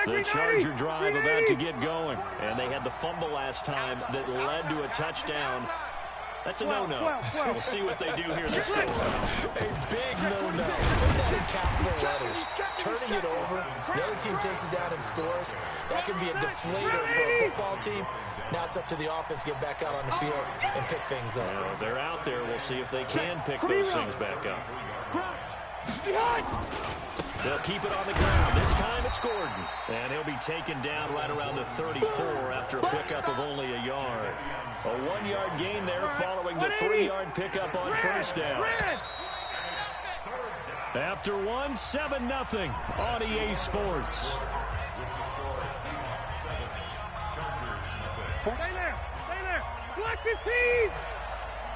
The Charger drive about to get going. And they had the fumble last time that led to a touchdown. That's a no-no. We'll see what they do here this go-around. A big no-no. Put that in capital letters. Turning it over, the other team takes it down and scores. That can be a deflator for a football team. Now it's up to the offense to get back out on the field and pick things up. Well, they're out there. We'll see if they can pick those things back up. They'll keep it on the ground. This time it's Gordon. And he'll be taken down right around the 34 after a pickup of only a yard. A 1-yard gain there following the 3-yard pickup on first down. After 1, 7-0 on EA Sports. Stay there. Stay there. Black 15.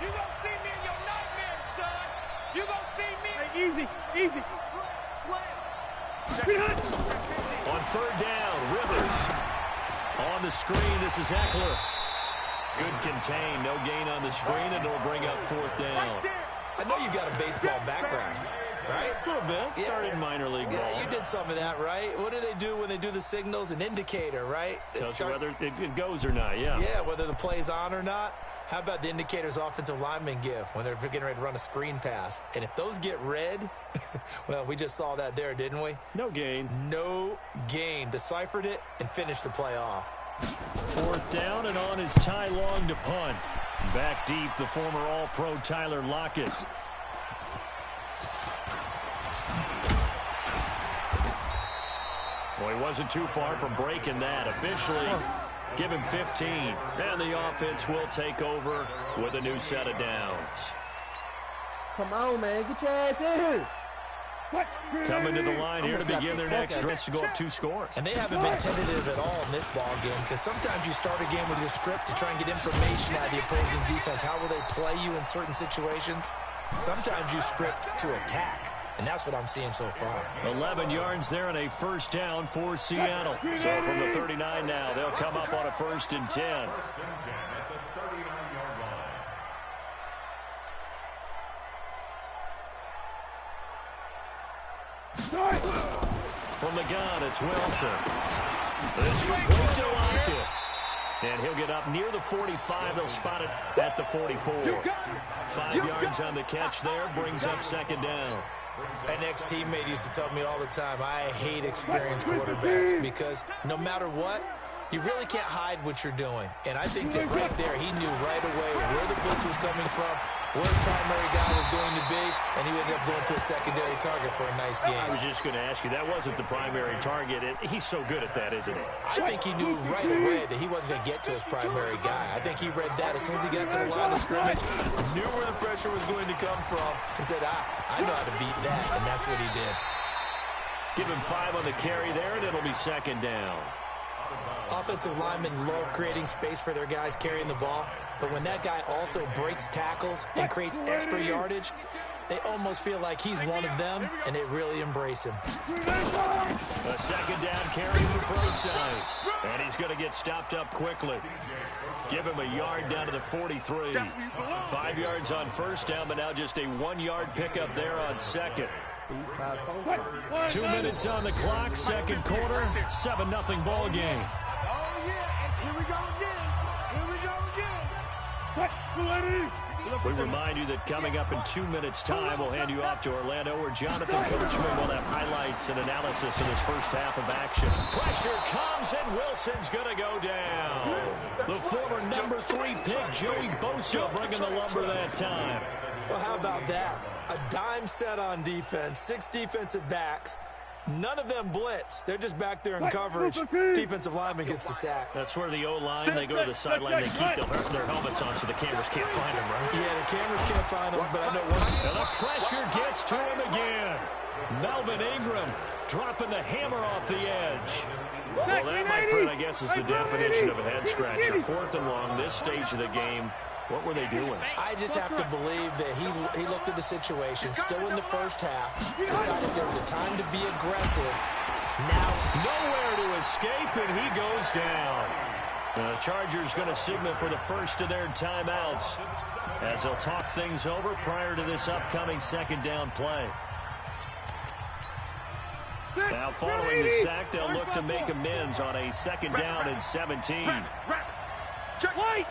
You gonna see me in your nightmares, son. You gonna see me. Hey, easy. Easy. On third down, Rivers. On the screen, this is Eckler. Good contain, no gain on the screen, and it'll bring up 4th down. I know you've got a baseball background, right? A little bit. Started minor league ball. Yeah, you did some of that, right? What do they do when they do the signals? An indicator, right? Tells you whether it goes or not, yeah. Yeah, whether the play's on or not. How about the indicators offensive linemen give when they're getting ready to run a screen pass? And if those get red, well, we just saw that there, didn't we? No gain. No gain. Deciphered it and finished the play off. 4th down, and on is Ty Long to punt. Back deep, the former All-Pro Tyler Lockett. Well, he wasn't too far from breaking that. Officially, give him 15. And the offense will take over with a new set of downs. Come on, man. Get your ass in here. Coming to the line here to begin their next drive to go up 2 scores. And they haven't been tentative at all in this ball game, because sometimes you start a game with your script to try and get information out of the opposing defense. How will they play you in certain situations? Sometimes you script to attack, and that's what I'm seeing so far. 11 yards there and a 1st down for Seattle. So from the 39 now, they'll come up on a 1st and 10. From the gun, it's Wilson. This complete to Lockett. And he'll get up near the 45. They'll spot it at the 44. 5 yards on the catch there. Brings up 2nd down. An ex-teammate used to tell me all the time, I hate experienced quarterbacks because no matter what, you really can't hide what you're doing. And I think that right there, he knew right away where the blitz was coming from, where his primary guy was going to be, and he ended up going to a secondary target for a nice game. I was just going to ask you, that wasn't the primary target. He's so good at that, isn't he? I think he knew right away that he wasn't going to get to his primary guy. I think he read that as soon as he got to the line of scrimmage, knew where the pressure was going to come from, and said, I know how to beat that, and that's what he did. Give him 5 on the carry there, and it'll be 2nd down. Offensive linemen love creating space for their guys carrying the ball, but when that guy also breaks tackles and creates extra yardage, they almost feel like he's one of them, and they really embrace him. A 2nd down carry for Procise, and he's going to get stopped up quickly. Give him a yard down to the 43. 5 yards on 1st down, but now just a 1-yard pickup there on 2nd. 2 minutes on the clock, 2nd quarter, 7-0 ball game. Oh, yeah. Here we go again. Here we go again. We remind you that coming up in 2 minutes' time, we'll hand you off to Orlando, where Jonathan Coachman will have highlights and analysis of this first half of action. Pressure comes, and Wilson's going to go down. The former number 3 pick, Joey Bosa, bringing the lumber that time. Well, how about that? A dime set on defense, 6 defensive backs. None of them blitz. They're just back there in coverage. Defensive lineman gets the sack. That's where the O-line, they go to the sideline, they keep their helmets on so the cameras can't find them, right? Yeah, the cameras can't find them, but I know one. And the pressure gets to him again. Melvin Ingram dropping the hammer off the edge. Well, that, my friend, I guess is the definition of a head-scratcher. 4th and long, this stage of the game. What were they doing? I just have to believe that he looked at the situation, still in the first half, decided there was a time to be aggressive. Now, nowhere to escape, and he goes down. The Chargers going to signal for the first of their timeouts as they'll talk things over prior to this upcoming second down play. Now, following the sack, they'll look to make amends on a second down and 17. White!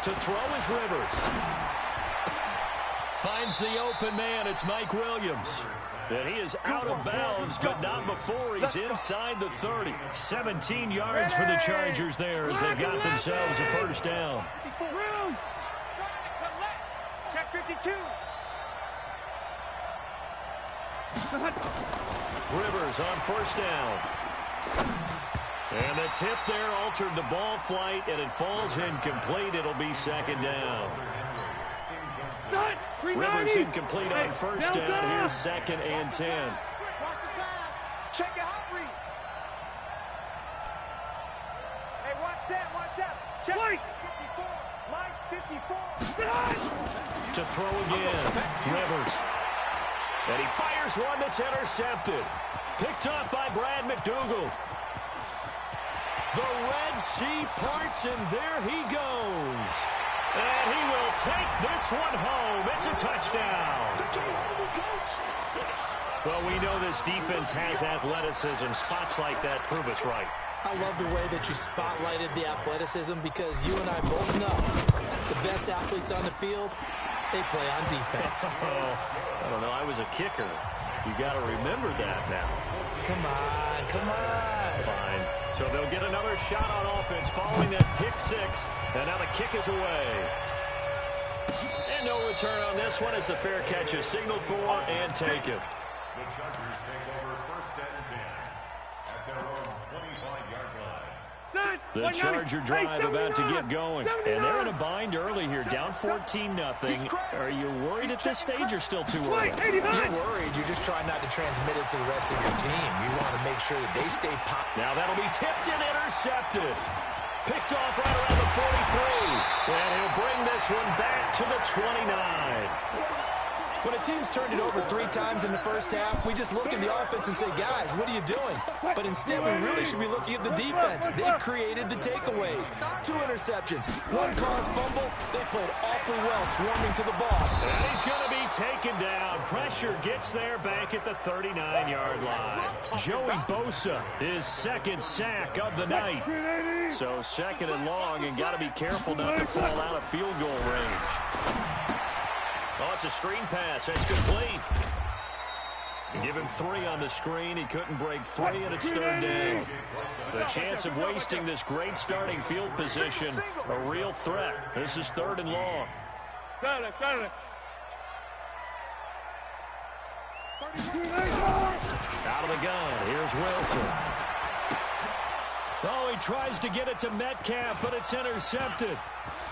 To throw is Rivers. Finds the open man. It's Mike Williams. And he is out of bounds, but not before he's inside the 30. 17 yards for the Chargers there as they got themselves a first down. Check 52. Rivers on first down. And the tip there altered the ball flight, and it falls incomplete. It'll be second down. Rivers incomplete on first down. Here's 2nd and 10. Watch the pass. Check it out, read. Hey, watch that. Check. Mike 54. To throw again. Rivers. And he fires one that's intercepted. Picked up by Brad McDougald. The Red Sea parts, and there he goes. And he will take this one home. It's a touchdown. Well, we know this defense has athleticism. Spots like that prove us right. I love the way that you spotlighted the athleticism because you and I both know the best athletes on the field, they play on defense. I don't know. I was a kicker. You got to remember that now. Come on. Fine. So they'll get another shot on offense following that pick 6. And now the kick is away. And no return on this one as the fair catch is signaled for and taken. The Chargers take over 1st and 10 at their own 25-yard line. The Charger drive about to get going. And they're in a bind early here, down 14-0. Are you worried at this stage or still too early? You're worried. You're just trying not to transmit it to the rest of your team. You want to make sure that they stay popped. Now that'll be tipped and intercepted. Picked off right around the 43. And he'll bring this one back to the 29. When a team's turned it over 3 times in the first half, we just look at the offense and say, guys, what are you doing? But instead, we really should be looking at the defense. They've created the takeaways. 2 interceptions, 1 caused fumble. They played awfully well swarming to the ball. And he's going to be taken down. Pressure gets there back at the 39-yard line. Joey Bosa, his 2nd sack of the night. So 2nd and long, and got to be careful not to fall out of field goal range. Oh, it's a screen pass. That's complete. Give him 3 on the screen. He couldn't break free, and it's 3rd down. The chance of wasting this great starting field position, a real threat. This is 3rd and long. Got it. Out of the gun. Here's Wilson. Oh, he tries to get it to Metcalf, but it's intercepted.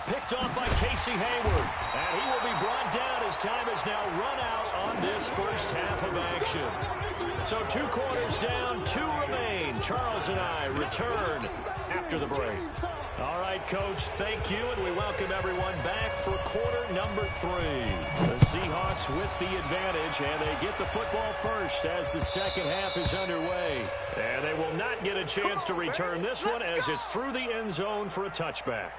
Picked off by Casey Hayward. And he will be brought down as time is now run out on this first half of action. So 2 quarters down, 2 remain. Charles and I return after the break. All right, Coach, thank you, and we welcome everyone back for quarter number 3. The Seahawks with the advantage, and they get the football first as the second half is underway. And they will not get a chance to return this one as it's through the end zone for a touchback.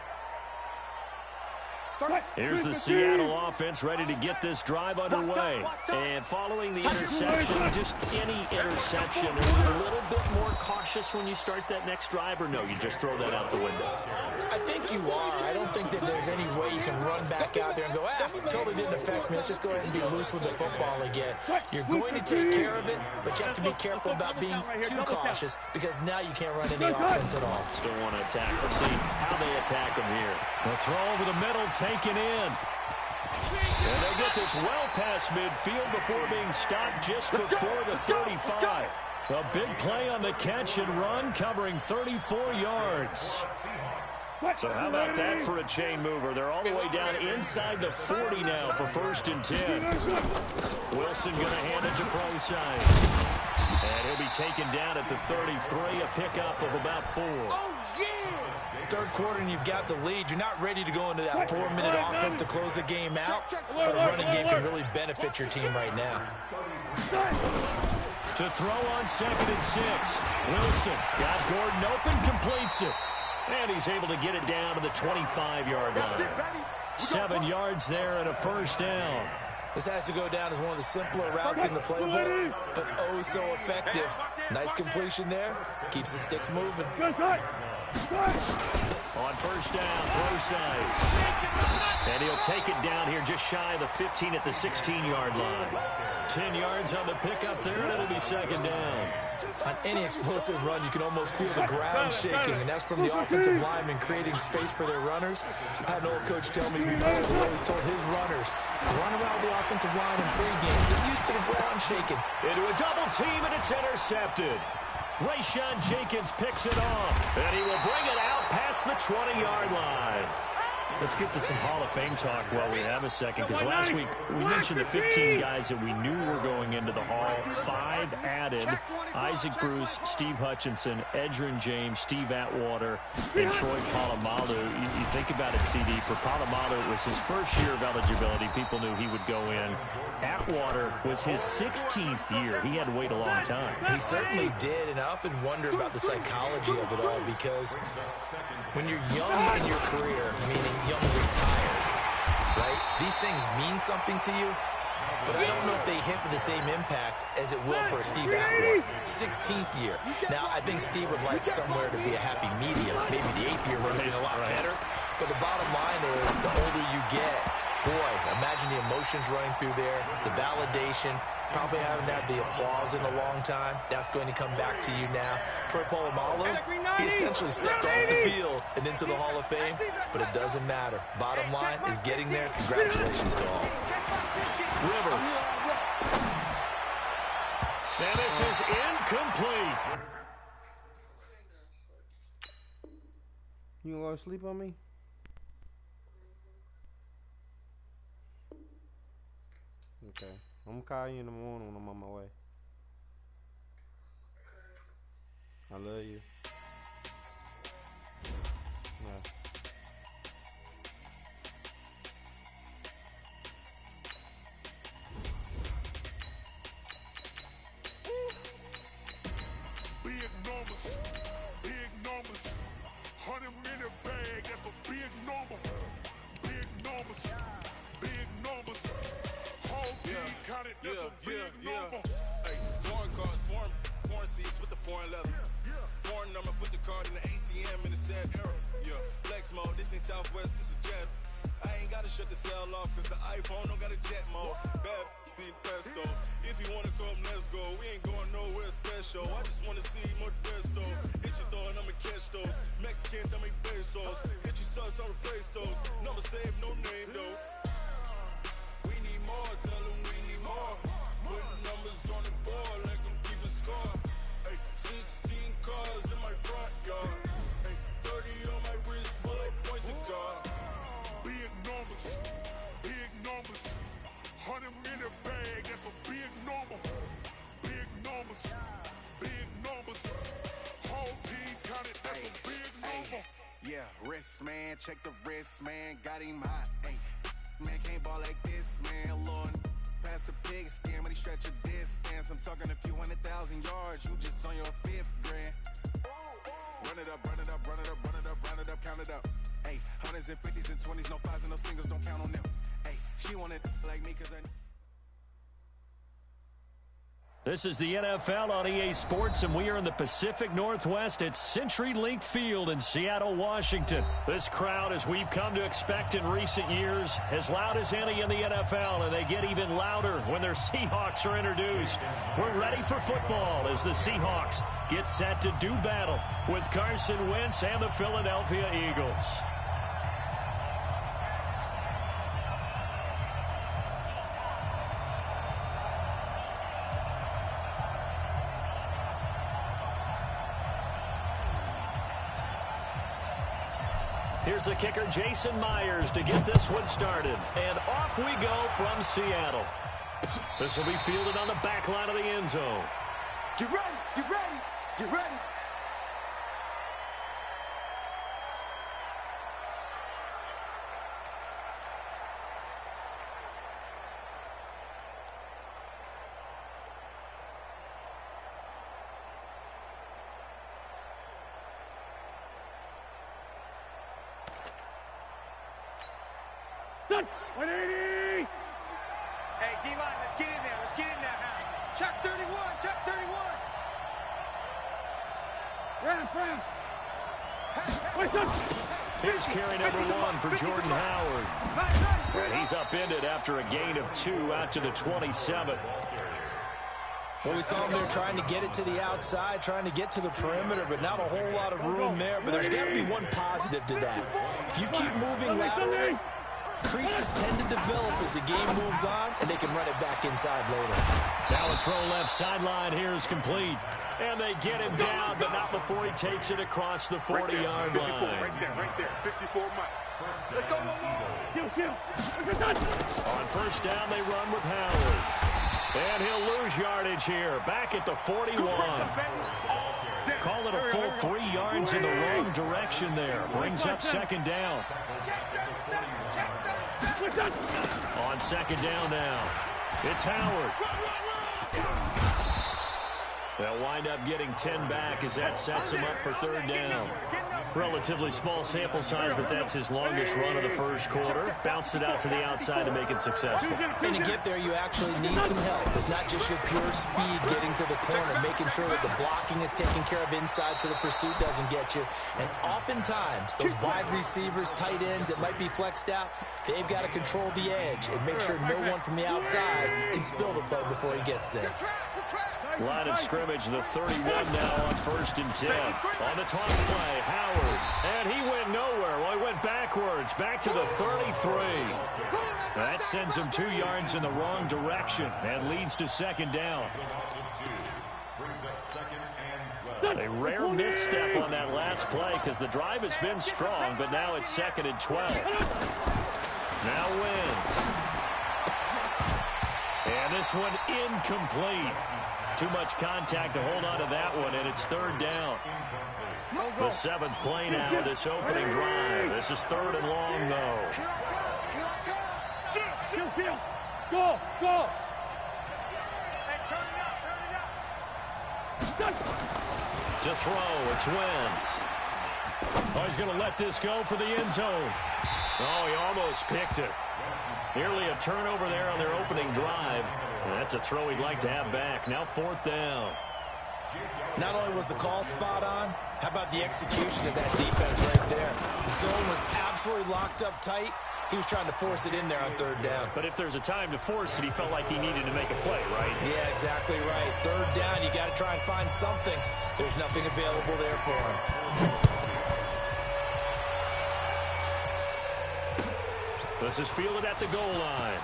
Here's the Seattle offense ready to get this drive underway. And following the interception, just any interception, are you a little bit more cautious when you start that next drive, or no, you just throw that out the window? I think you are. I don't think that there's any way you can run back out there and go, totally didn't affect me. Let's just go ahead and be loose with the football again. You're going to take care of it, but you have to be careful about being too cautious because now you can't run any offense at all. Still want to attack. We'll see how they attack them here. The throw over the middle taken in. And they'll get this well past midfield before being stopped just before the 35. A big play on the catch and run, covering 34 yards. So how about that for a chain mover? They're all the way down inside the 40 now for 1st and 10. Wilson going to hand it to Prosise. And he'll be taken down at the 33, a pickup of about 4. Third quarter and you've got the lead. You're not ready to go into that 4-minute offense to close the game out, but a running game can really benefit your team right now. To throw on 2nd and 6. Wilson got Gordon open, completes it. And he's able to get it down to the 25-yard line. 7 yards there and a 1st down. This has to go down as one of the simpler routes in the playbook, but oh so effective. Nice completion there. Keeps the sticks moving. On 1st down, Prosise. And he'll take it down here just shy of the 15 at the 16-yard line. 10 yards on the pickup there, and it'll be 2nd down. On any explosive run, you can almost feel the ground shaking, and that's from the offensive linemen creating space for their runners. I had an old coach tell me before he always told his runners, run around the offensive line in pregame. Get used to the ground shaking. Into a double team, and it's intercepted. Rayshawn Jenkins picks it off, and he will bring it out past the 20-yard line. Let's get to some Hall of Fame talk while we have a second, because last week we mentioned the 15 guys that we knew were going into the Hall. 5 added: Isaac Bruce, Steve Hutchinson, Edgerrin James, Steve Atwater, and Troy Polamalu. You think about it, CD. For Polamalu, it was his first year of eligibility. People knew he would go in. Atwater was his 16th year. He had to wait a long time. He certainly did, and I often wonder about the psychology of it all, because when you're young in your career, meaning young retired, right? These things mean something to you, but I don't know if they hit with the same impact as it will for Steve Atwater. 16th year. Now, I think Steve would like somewhere to be a happy medium. Maybe the 8th year would have been a lot better. But the bottom line is, the older you get, boy, imagine the emotions running through there, the validation. Probably haven't had the applause in a long time. That's going to come back to you now. Troy Polamalu, he essentially stepped off the field and into the Hall of Fame, but it doesn't matter. Bottom line is getting there. Congratulations to all. Rivers. And this is incomplete. You gonna go to sleep on me? Okay. I'm gonna call you in the morning when I'm on my way. I love you. Bye. Big numbers, 100-minute bag, that's a big number. Big numbers, whole team counted, that's a big number. Hey, foreign cars, foreign seats with the foreign leather. Foreign number, put the card in the ATM in the sad era. Yeah, flex mode, this ain't Southwest, this is Jet. I ain't gotta shut the cell off, cause the iPhone don't got a jet mode. Bad need pesto. If you wanna come, let's go. We ain't going nowhere special. I just wanna see more desto. Hit your throw and I'ma catch those. Mexican, dummy pesos. Hit your sauce, I'll replace those. Number save, no name though. We need more, tell them we need more. Putting numbers on the board, like them keep a score. Hey, 16 cars in my front yard. Hey, 30 on my wrist, bullet point to God. Big numbers, 100-minute bag, that's a big number. Big numbers, whole team counted, that's a big number. Yeah, wrist man, check the wrist man, got him hot. Ay, man can't ball like this, man. Lord, pass the pig skin when he stretch a distance. I'm talking a few 100,000 yards, you just on your 5th grand. Run it up, count it up. Ay, 100s and 50s and 20s, no 5s and no singles, don't count on them. Ay, she wanted like me cause I... This is the NFL on EA Sports, and we are in the Pacific Northwest at CenturyLink Field in Seattle, Washington. This crowd, as we've come to expect in recent years, as loud as any in the NFL, and they get even louder when their Seahawks are introduced. We're ready for football as the Seahawks get set to do battle with Carson Wentz and the Philadelphia Eagles. Here's the kicker, Jason Myers, to get this one started. And off we go from Seattle. This will be fielded on the back line of the end zone. Get ready, get ready, get ready. Done. 180. Hey, D-line, let's get in there. Let's get in there now. Check 31. Check 31. Ram. Here's carry number 1 for Jordan Howard. And he's upended after a gain of 2 out to the 27. Well, we saw him there trying to get it to the outside, trying to get to the perimeter, but not a whole lot of room there. But there's got to be one positive to that. If you keep moving laterally, creases tend to develop as the game moves on, and they can run it back inside later. Now a throw left sideline here is complete. And they get him down, but not before he takes it across the 40-yard line. Right there. 54 Mike. Let's go. Kill. On first down, they run with Howard. And he'll lose yardage here. Back at the 41. Call it a full 3 yards in the wrong direction there. Brings up second down. On second down now, it's Howard. They'll wind up getting 10 back as that sets him up for third down. Relatively small sample size, but that's his longest run of the first quarter. Bounced it out to the outside to make it successful. And to get there, you actually need some help. It's not just your pure speed getting to the corner, making sure that the blocking is taken care of inside so the pursuit doesn't get you. And oftentimes, those wide receivers, tight ends that might be flexed out, they've got to control the edge and make sure no one from the outside can spill the play before he gets there. Line of scrimmage, the 31 now on first and 10. On the toss play, Howard. And he went nowhere. Well, he went backwards, back to the 33. That sends him 2 yards in the wrong direction and leads to second down. A rare misstep on that last play because the drive has been strong, but now it's second and 12. Now wins. And this one incomplete. Too much contact to hold on to that one, and it's third down. The 7th play now, this opening drive. This is third and long, though. Go. To throw, it's Wentz. Oh, he's going to let this go for the end zone. Oh, he almost picked it. Nearly a turnover there on their opening drive. And that's a throw he'd like to have back. Now fourth down. Not only was the call spot on, how about the execution of that defense right there? The zone was absolutely locked up tight. He was trying to force it in there on third down. But if there's a time to force it, he felt like he needed to make a play, right? Yeah, exactly right. Third down, you got to try and find something. There's nothing available there for him. This is fielded at the goal line.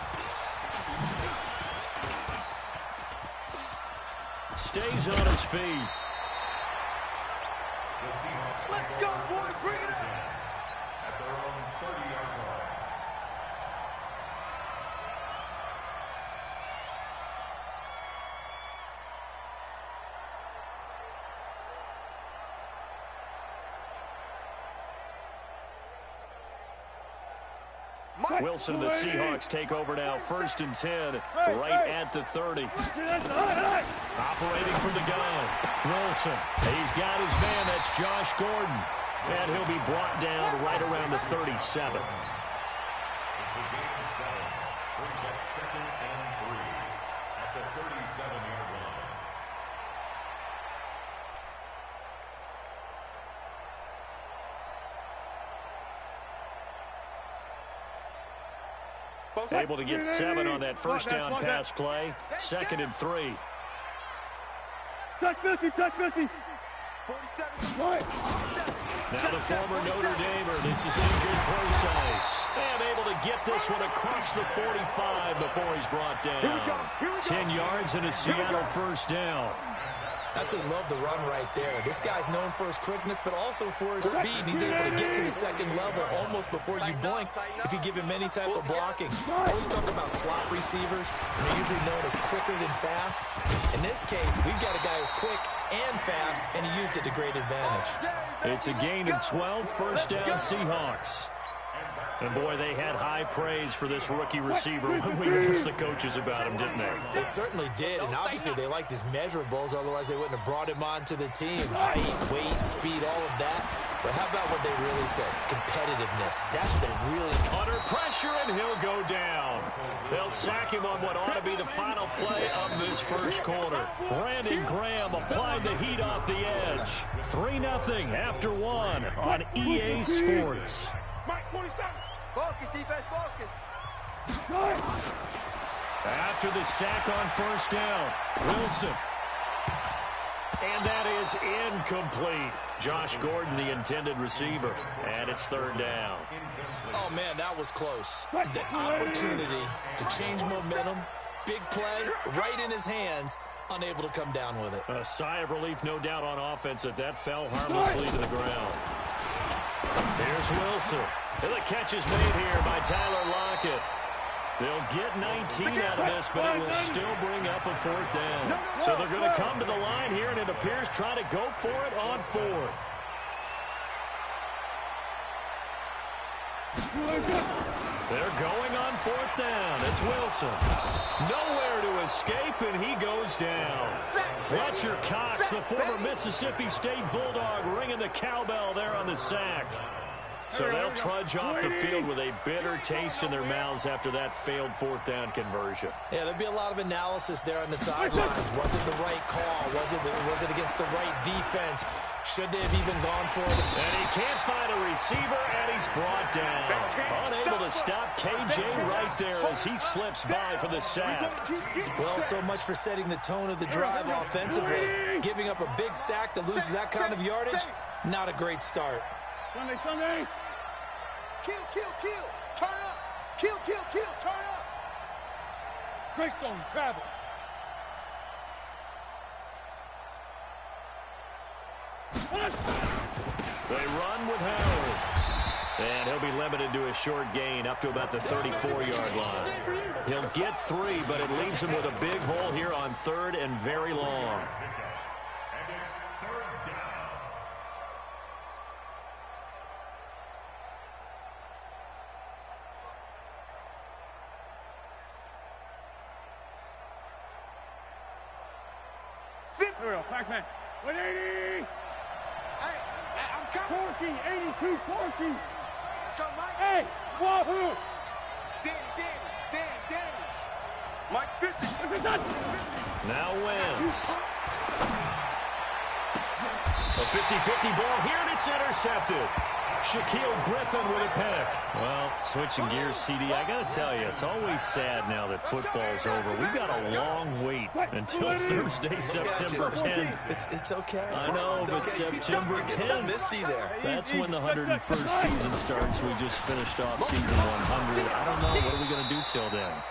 Stays on his feet. Let's go, boys. Bring it on. At their own 30-yard line. Wilson and the Seahawks take over now. First and 10, right at the 30. Operating from the gun, Wilson. He's got his man. That's Josh Gordon. And he'll be brought down right around the 37. It's a gain of 7. Brings up second and 3 at the 37-yard line. Able to get 7 on that first down pass play. Second and 3. Touch 50. Now the former Notre Damer, this is C.J. Prosise. And able to get this one across the 45 before he's brought down. 10 yards and a Seattle first down. Absolutely love the run right there. This guy's known for his quickness, but also for his speed. He's able to get to the second level almost before you blink if you give him any type of blocking. I always talk about slot receivers, and they're usually known as quicker than fast. In this case, we've got a guy who's quick and fast, and he used it to great advantage. It's a gain of 12, first down Seahawks. And, boy, they had high praise for this rookie receiver when we asked the coaches about him, didn't they? They certainly did, and obviously they liked his measurables. Otherwise, they wouldn't have brought him onto the team. Height, weight, speed, all of that. But how about what they really said? Competitiveness. That's what they really... Under pressure, and he'll go down. They'll sack him on what ought to be the final play of this first quarter. Brandon Graham applied the heat off the edge. 3-0 after 1 on EA Sports. Mike, 47. Focus, defense, focus. After the sack on first down, Wilson. And that is incomplete. Josh Gordon, the intended receiver. And it's third down. Oh, man, that was close. The opportunity to change momentum, big play, right in his hands, unable to come down with it. A sigh of relief, no doubt, on offense that fell harmlessly to the ground. Here's Wilson. The catch is made here by Tyler Lockett. They'll get 19 out of this, but it will still bring up a fourth down. So they're going to come to the line here, and it appears try to go for it on fourth. They're going on fourth down. It's Wilson. Nowhere to escape, and he goes down. Fletcher Cox, the former Mississippi State Bulldog, ringing the cowbell there on the sack. So they'll trudge off the field with a bitter taste in their mouths after that failed fourth down conversion. Yeah, there'll be a lot of analysis there on the sidelines. Was it the right call? Was it against the right defense? Should they have even gone for it? And he can't find a receiver, and he's brought down. Unable to stop KJ right there as he slips by for the sack. Well, so much for setting the tone of the drive offensively. Giving up a big sack that loses that kind of yardage, not a great start. Sunday. Kill, turn up. Kill, turn up. Greystone, travel. They run with Howard. And he'll be limited to a short gain up to about the 34-yard line. He'll get 3, but it leaves him with a big hole here on third and very long. Pac-Man. 180. Hey, I'm coming. Corky, 82, Corky. Let's go, Mike. Hey, wahoo. Danny. Mike's 50. Now Wentz. A 50-50 ball here, and it's intercepted. Shaquille Griffin with a pick. Well, switching gears, CD, I got to tell you, it's always sad now that football's over. We've got a long wait until Thursday, September 10th. It's okay. I know, but September 10th, misty there. That's when the 101st season starts. We just finished off season 100. I don't know. What are we going to do till then?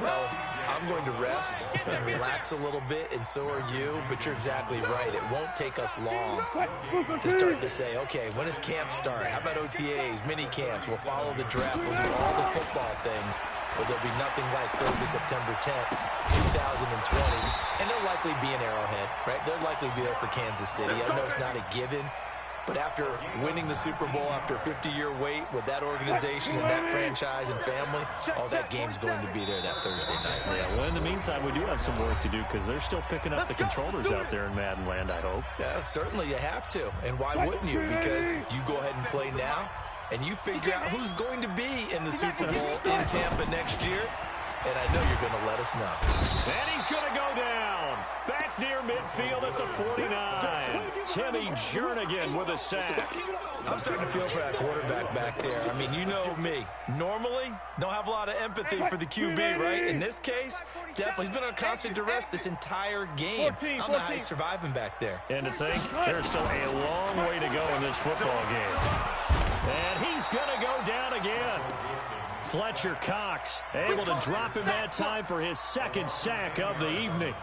Well, I'm going to rest and relax a little bit, and so are you, but you're exactly right. It won't take us long to start to say, okay, when does camp start? How about OTAs, mini camps? We'll follow the draft. We'll do all the football things, but there'll be nothing like Thursday, September 10th, 2020, and they'll likely be in Arrowhead, right? They'll likely be there for Kansas City. I know it's not a given, but after winning the Super Bowl, after a 50-year wait with that organization and that franchise and family, that game's going to be there that Thursday night. Yeah, well, in the meantime, we do have some work to do because they're still picking up the controllers out there in Madden Land, I hope. Yeah, certainly you have to. And why wouldn't you? Because you go ahead and play now, and you figure out who's going to be in the Super Bowl in Tampa next year, and I know you're going to let us know. And he's going to go down. Back near midfield at the 49. Timmy Jernigan with a sack. I'm starting to feel for that quarterback back there. I mean, you know me. Normally, don't have a lot of empathy for the QB, right? In this case, definitely. He's been on constant duress this entire game. I don't know how he's surviving back there. And to think, there's still a long way to go in this football game. And he's going to go down again. Fletcher Cox able to drop him that time for his second sack of the evening.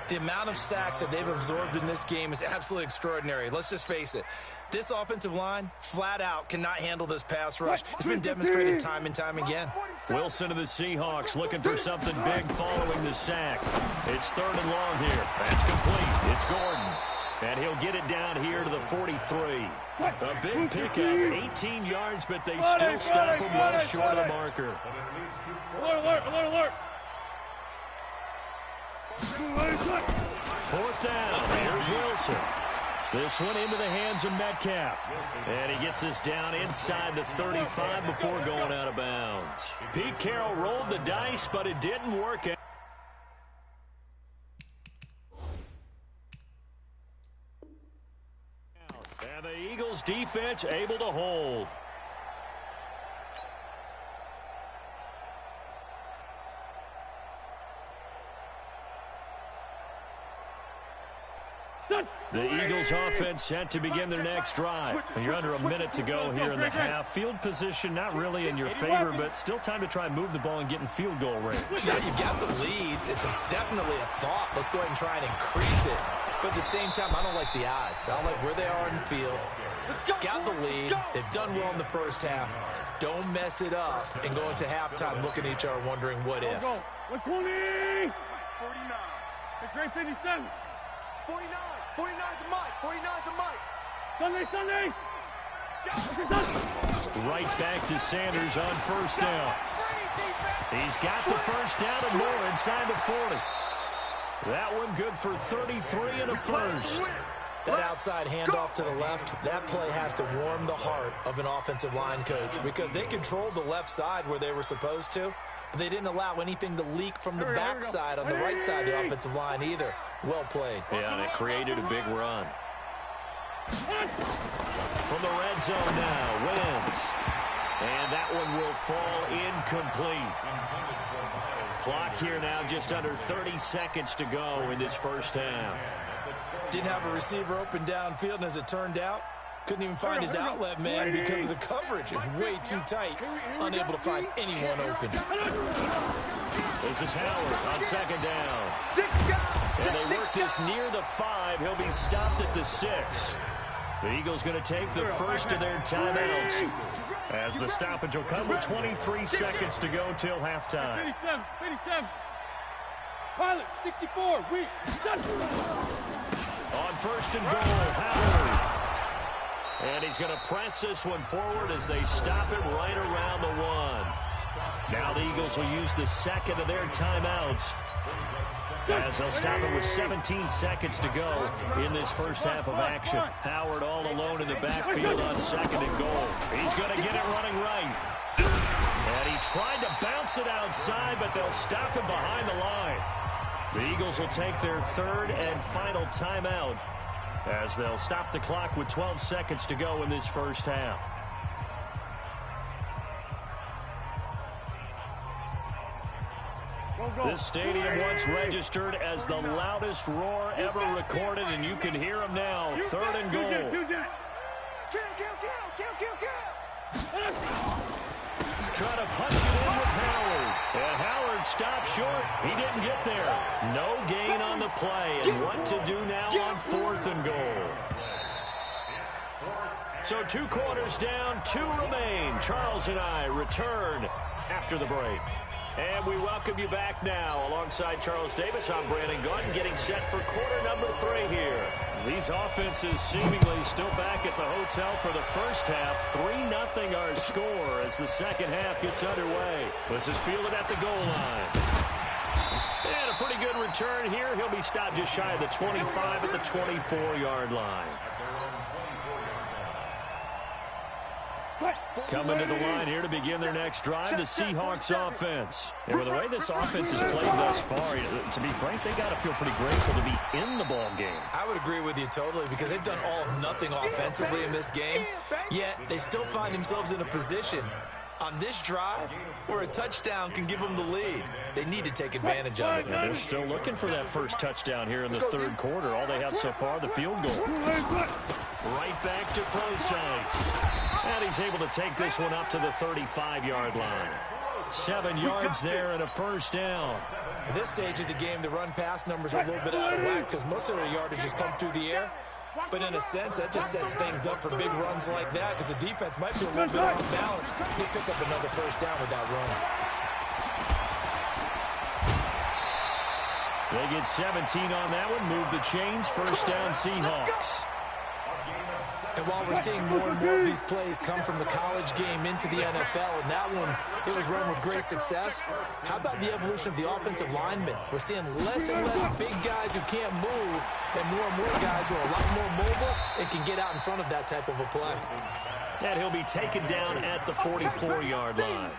The amount of sacks that they've absorbed in this game is absolutely extraordinary. Let's just face it. This offensive line, flat out, cannot handle this pass rush. It's been demonstrated time and time again. Wilson of the Seahawks looking for something big following the sack. It's 3rd and long here. That's complete. It's Gordon. And he'll get it down here to the 43. A big pickup, 18 yards, but they still stop him well short of the marker. Alert, alert, alert. 4th down. Here's Wilson. This one into the hands of Metcalf. And he gets this down inside the 35 before going out of bounds. Pete Carroll rolled the dice, but it didn't work out. And the Eagles defense able to hold. The Eagles offense set to begin their next drive. And you're under a minute to go here in the half. Field position not really in your favor, but still time to try and move the ball and get in field goal range. Yeah, you've got the lead. It's definitely a thought. Let's go ahead and try and increase it. But at the same time, I don't like the odds. I don't like where they are in the field. Got the lead. They've done well in the first half. Don't mess it up and go into halftime looking at each other wondering what if. 120. 49. The great 57. 49. 49's the mic. 49's the mic. Sunday. Right back to Sanders on 1st down. He's got the 1st down and more inside the 40. That one good for 33 and a first. That outside handoff to the left, that play has to warm the heart of an offensive line coach because they controlled the left side where they were supposed to, but they didn't allow anything to leak from the backside on the right side of the offensive line either. Well played. Yeah, and it created a big run. From the red zone now, Wentz. And that one will fall incomplete. Clock here now, just under 30 seconds to go in this first half. Didn't have a receiver open downfield, and as it turned out, couldn't even find his outlet man because of the coverage. It was way too tight, unable to find anyone open. This is Howard on 2nd down. And they work this near the 5. He'll be stopped at the 6. The Eagles going to take the first of their timeouts as the stoppage will come with 23 seconds to go till halftime. 57. Pilot, 64. We. On 1st and goal, Howard. And he's going to press this one forward as they stop it right around the 1. Now the Eagles will use the 2nd of their timeouts as they'll stop it with 17 seconds to go in this first half of action. Howard all alone in the backfield on 2nd and goal. He's going to get it running right. And he tried to bounce it outside, but they'll stop him behind the line. The Eagles will take their 3rd and final timeout as they'll stop the clock with 12 seconds to go in this first half. This stadium once registered as the loudest roar ever recorded, and you can hear them now. 3rd and goal. Trying to punch it in with Howard. And Howard stopped short. He didn't get there. No gain on the play. And what to do now on 4th and goal. So 2 quarters down, 2 remain. Charles and I return after the break. And we welcome you back now. Alongside Charles Davis, I'm Brandon Gaudin, getting set for quarter number 3 here. These offenses seemingly still back at the hotel for the first half. 3-0 our score as the second half gets underway. This is fielded at the goal line. And a pretty good return here. He'll be stopped just shy of the 25 at the 24-yard line. Coming to the line here to begin their next drive, the Seahawks offense. And with the way this offense has played thus far, to be frank, they got to feel pretty grateful to be in the ball game. I would agree with you totally because they've done all of nothing offensively in this game, yet they still find themselves in a position on this drive where a touchdown can give them the lead. They need to take advantage of it. And they're still looking for that first touchdown here in the 3rd quarter. All they have so far, the field goal. Right back to Prosise. And he's able to take this one up to the 35-yard line. 7 yards there and a first down. At this stage of the game, the run-pass numbers are a little bit out of whack because most of their yardage has come through the air. But in a sense, that just sets things up for big runs like that because the defense might be a little bit off balance. They pick up another first down with that run. They get 17 on that one. Move the chains. First down, Seahawks. And while we're seeing more and more of these plays come from the college game into the NFL, and that one, it was run with great success, how about the evolution of the offensive linemen? We're seeing less and less big guys who can't move and more guys who are a lot more mobile and can get out in front of that type of a play. And he'll be taken down at the 44-yard line.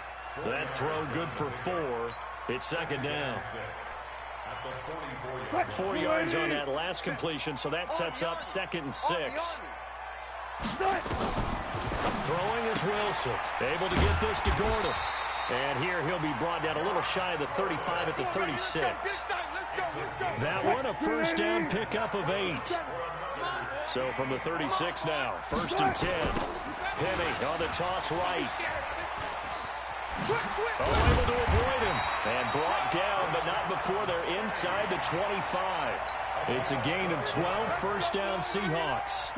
That throw good for 4. It's second down. 4 yards on that last completion, so that sets up 2nd and 6. Throwing is Wilson. Able to get this to Gordon. And here he'll be brought down a little shy of the 35 at the 36. That one a first down pickup of 8. So from the 36 now, 1st and 10. Penny on the toss right. Able to avoid him. And brought down, but not before they're inside the 25. It's a gain of 12, first down Seahawks.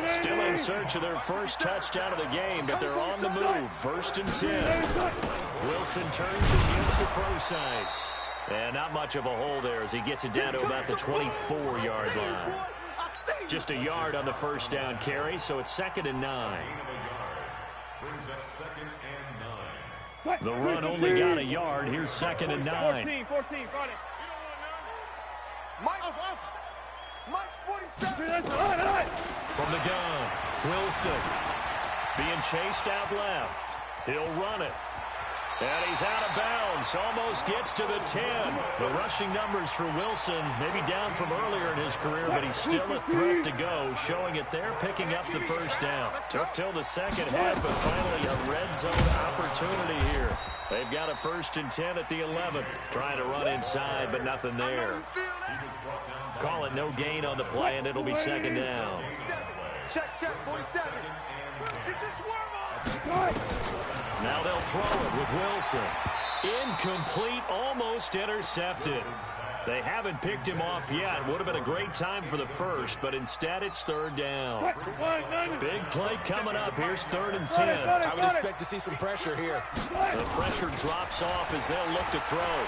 Still in search of their first touchdown of the game, but they're on the move. 1st and 10. Wilson turns and gives to Procise. And not much of a hole there as he gets it down to about the 24-yard line. Just a yard on the first down carry, so it's 2nd and 9. The run only got a yard. Here's 2nd and 9. 14, run it. Mike's 47. From the gun, Wilson being chased out left. He'll run it. And he's out of bounds. Almost gets to the 10. The rushing numbers for Wilson maybe down from earlier in his career, but he's still a threat to go, showing it there, picking up the first down. Took till the second half, but finally a red zone opportunity here. They've got a 1st and 10 at the 11. Trying to run inside, but nothing there. Call it no gain on the play, and it'll be 2nd down. Check, 47. Now they'll throw it with Wilson. Incomplete, almost intercepted. They haven't picked him off yet. Would have been a great time for the first, but instead it's 3rd down. Big play coming up. Here's 3rd and 10. I would expect to see some pressure here. The pressure drops off as they'll look to throw.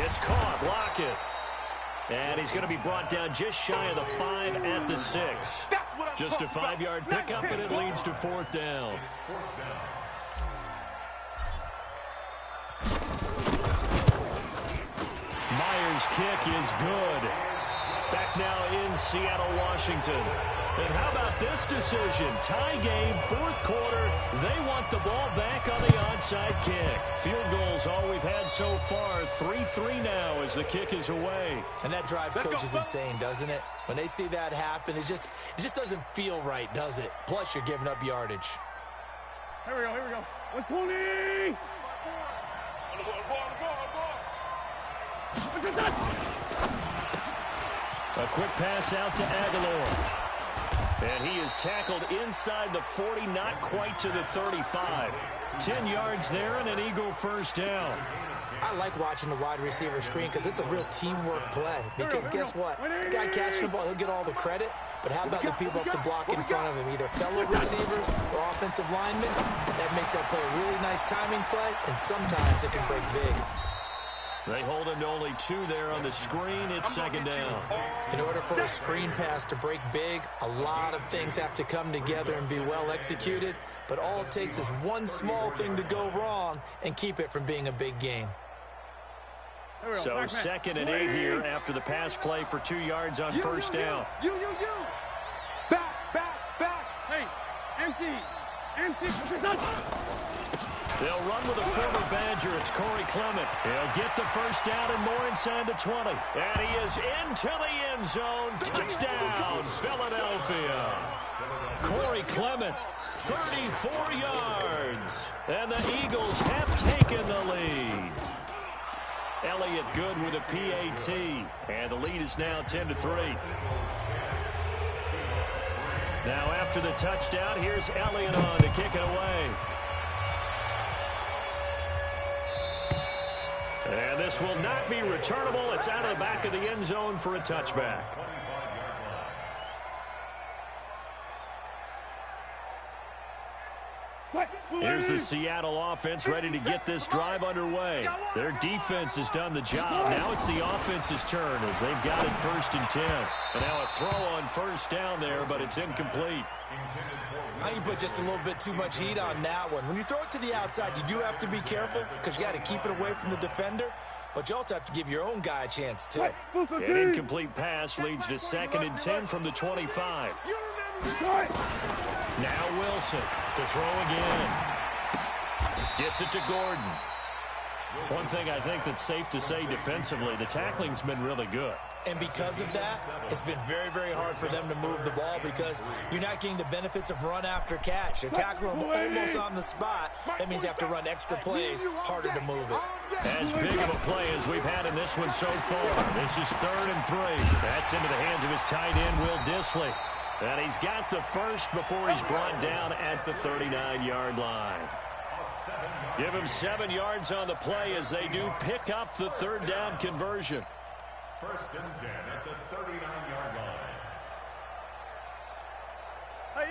It's caught. Block it. And he's going to be brought down just shy of the 5 at the 6. Just a 5-yard pickup, and it leads to 4th down. Myers' kick is good. Back now in Seattle, Washington. And how about this decision? Tie game, 4th quarter. They want the ball back on the onside kick. Field goals all we've had so far. 3-3 now as the kick is away. And that drives coaches insane, doesn't it? When they see that happen, it just doesn't feel right, does it? Plus, you're giving up yardage. Here we go. 120! A quick pass out to Aguilar. And he is tackled inside the 40, not quite to the 35. 10 yards there and an Eagle first down. I like watching the wide receiver screen because it's a real teamwork play. Because guess what? The guy catching the ball, he'll get all the credit. But how about the people up to block in front of him, either fellow receivers or offensive linemen? That makes that play a really nice timing play, and sometimes it can break big. They hold him to only 2 there on the screen. It's 2nd down. In order for a screen pass to break big, a lot of things have to come together and be well executed. But all it takes is one small thing to go wrong and keep it from being a big game. So 2nd and 8 here after the pass play for 2 yards on first down. Back. Hey, empty. They'll run with a former Badger. It's Corey Clement. He'll get the first down and more inside the 20. And he is into the end zone. Touchdown, Philadelphia. Corey Clement, 34 yards. And the Eagles have taken the lead. Elliott Good with a PAT. And the lead is now 10-3. Now after the touchdown, here's Elliott on to kick it away. And this will not be returnable. It's out of the back of the end zone for a touchback. Here's the Seattle offense ready to get this drive underway. Their defense has done the job. Now it's the offense's turn as they've got it 1st and 10. And now a throw on 1st down there, but it's incomplete. I think you put just a little bit too much heat on that one. When you throw it to the outside, you do have to be careful because you got to keep it away from the defender. But you also have to give your own guy a chance, too. An incomplete pass leads to 2nd and 10 from the 25. Now Wilson to throw again. Gets it to Gordon. One thing I think that's safe to say defensively, the tackling's been really good. And because of that, it's been very, very hard for them to move the ball because you're not getting the benefits of run after catch. They're tackling them almost on the spot. That means you have to run extra plays, harder to move it. As big of a play as we've had in this one so far. This is 3rd and 3. That's into the hands of his tight end, Will Dissly. And he's got the first before he's brought down at the 39-yard line. Give him 7 yards on the play as they do pick up the 3rd down conversion. 1st and 10 at the 39-yard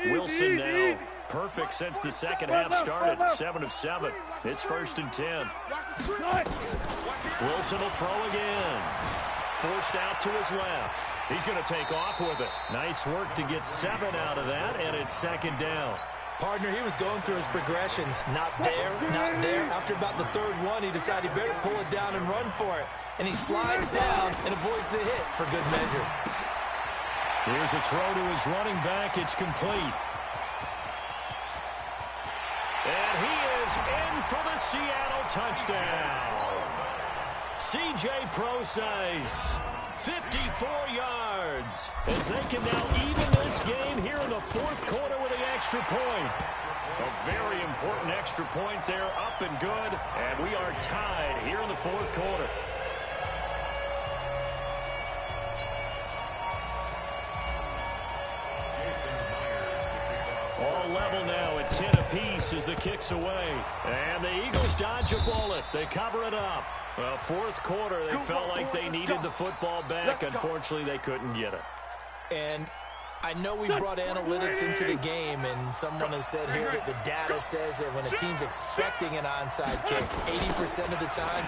line. Wilson now perfect since the second half started. 7 of 7. It's 1st and 10. Wilson will throw again. Forced out to his left. He's going to take off with it. Nice work to get 7 out of that, and it's 2nd down. Partner, he was going through his progressions. Not there, not there. After about the 3rd one, he decided he better pull it down and run for it. And he slides down and avoids the hit for good measure. Here's a throw to his running back. It's complete. And he is in for the Seattle touchdown. C.J. Prosise. 54 yards as they can now even this game here in the 4th quarter with the extra point. A very important extra point there, up and good, and we are tied here in the 4th quarter. All level now at 10 apiece as the kick's away. And the Eagles dodge a bullet. They cover it up. Well, 4th quarter, they felt like they needed the football back. Unfortunately, they couldn't get it. And I know we brought analytics into the game, and someone has said here that the data says that when a team's expecting an onside kick, 80% of the time,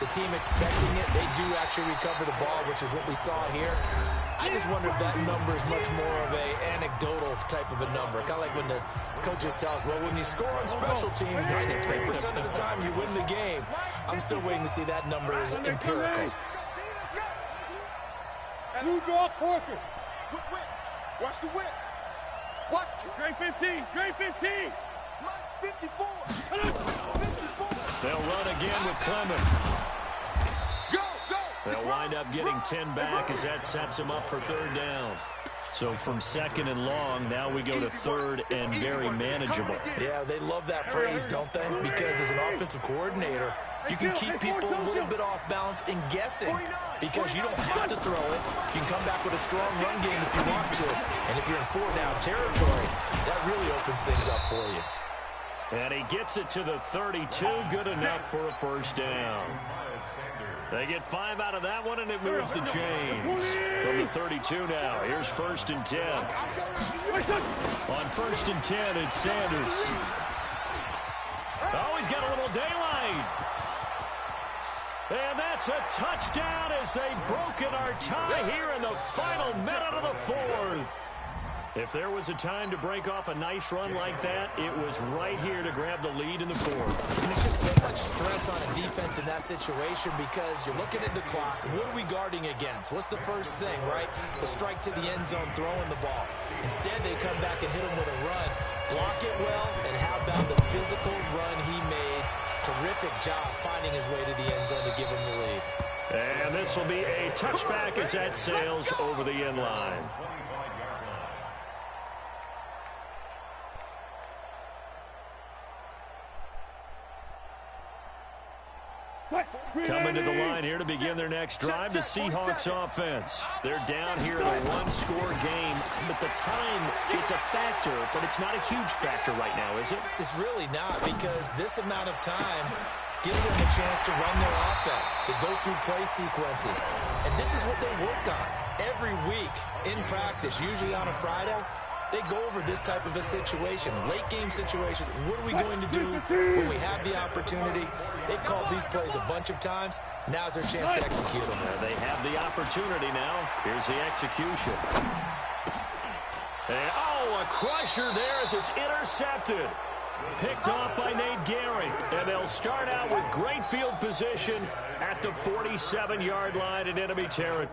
the team expecting it, they do actually recover the ball, which is what we saw here. I just wonder if that number is much more of a anecdotal type of a number. Kind of like when the coaches tell us, well, when you score on special teams, 93% of the time you win the game. I'm still waiting to see that number as empirical. Blue draw Corkers. Watch the whip. Watch the Drain 15. Drain 15. Mine's 54. 54. They'll run again with Clement. They'll wind up getting 10 back as that sets them up for 3rd down. So from 2nd and long, now we go to 3rd and very manageable. Yeah, they love that phrase, don't they? Because as an offensive coordinator, you can keep people a little bit off balance and guessing because you don't have to throw it. You can come back with a strong run game if you want to. And if you're in 4-down territory, that really opens things up for you. And he gets it to the 32, good enough for a 1st down. They get 5 out of that one, and it moves the chains. From the 32 now, here's 1st and 10. On 1st and 10, it's Sanders. Oh, he's got a little daylight. And that's a touchdown as they've broken our tie here in the final minute of the 4th. If there was a time to break off a nice run like that, it was right here to grab the lead in the 4th. And there's just so much stress on a defense in that situation because you're looking at the clock. What are we guarding against? What's the first thing, right? The strike to the end zone, throwing the ball. Instead, they come back and hit him with a run. Block it well, and how about the physical run he made? Terrific job finding his way to the end zone to give him the lead. And this will be a touchback as that sails over the end line. Coming to the line here to begin their next drive, the Seahawks offense. They're down here in a 1-score game, but the time, it's a factor, but it's not a huge factor right now, is it? It's really not because this amount of time, gives them a chance to run their offense, to go through play sequences. And this is what they work on every week in practice, usually on a Friday. They go over this type of a situation, late game situation. What are we going to do when we have the opportunity? They've called these plays a bunch of times. Now's their chance to execute them. They have the opportunity now. Here's the execution. And, oh, a crusher there as it's intercepted. Picked off by Nate Gehring. And they'll start out with great field position at the 47-yard line in enemy territory.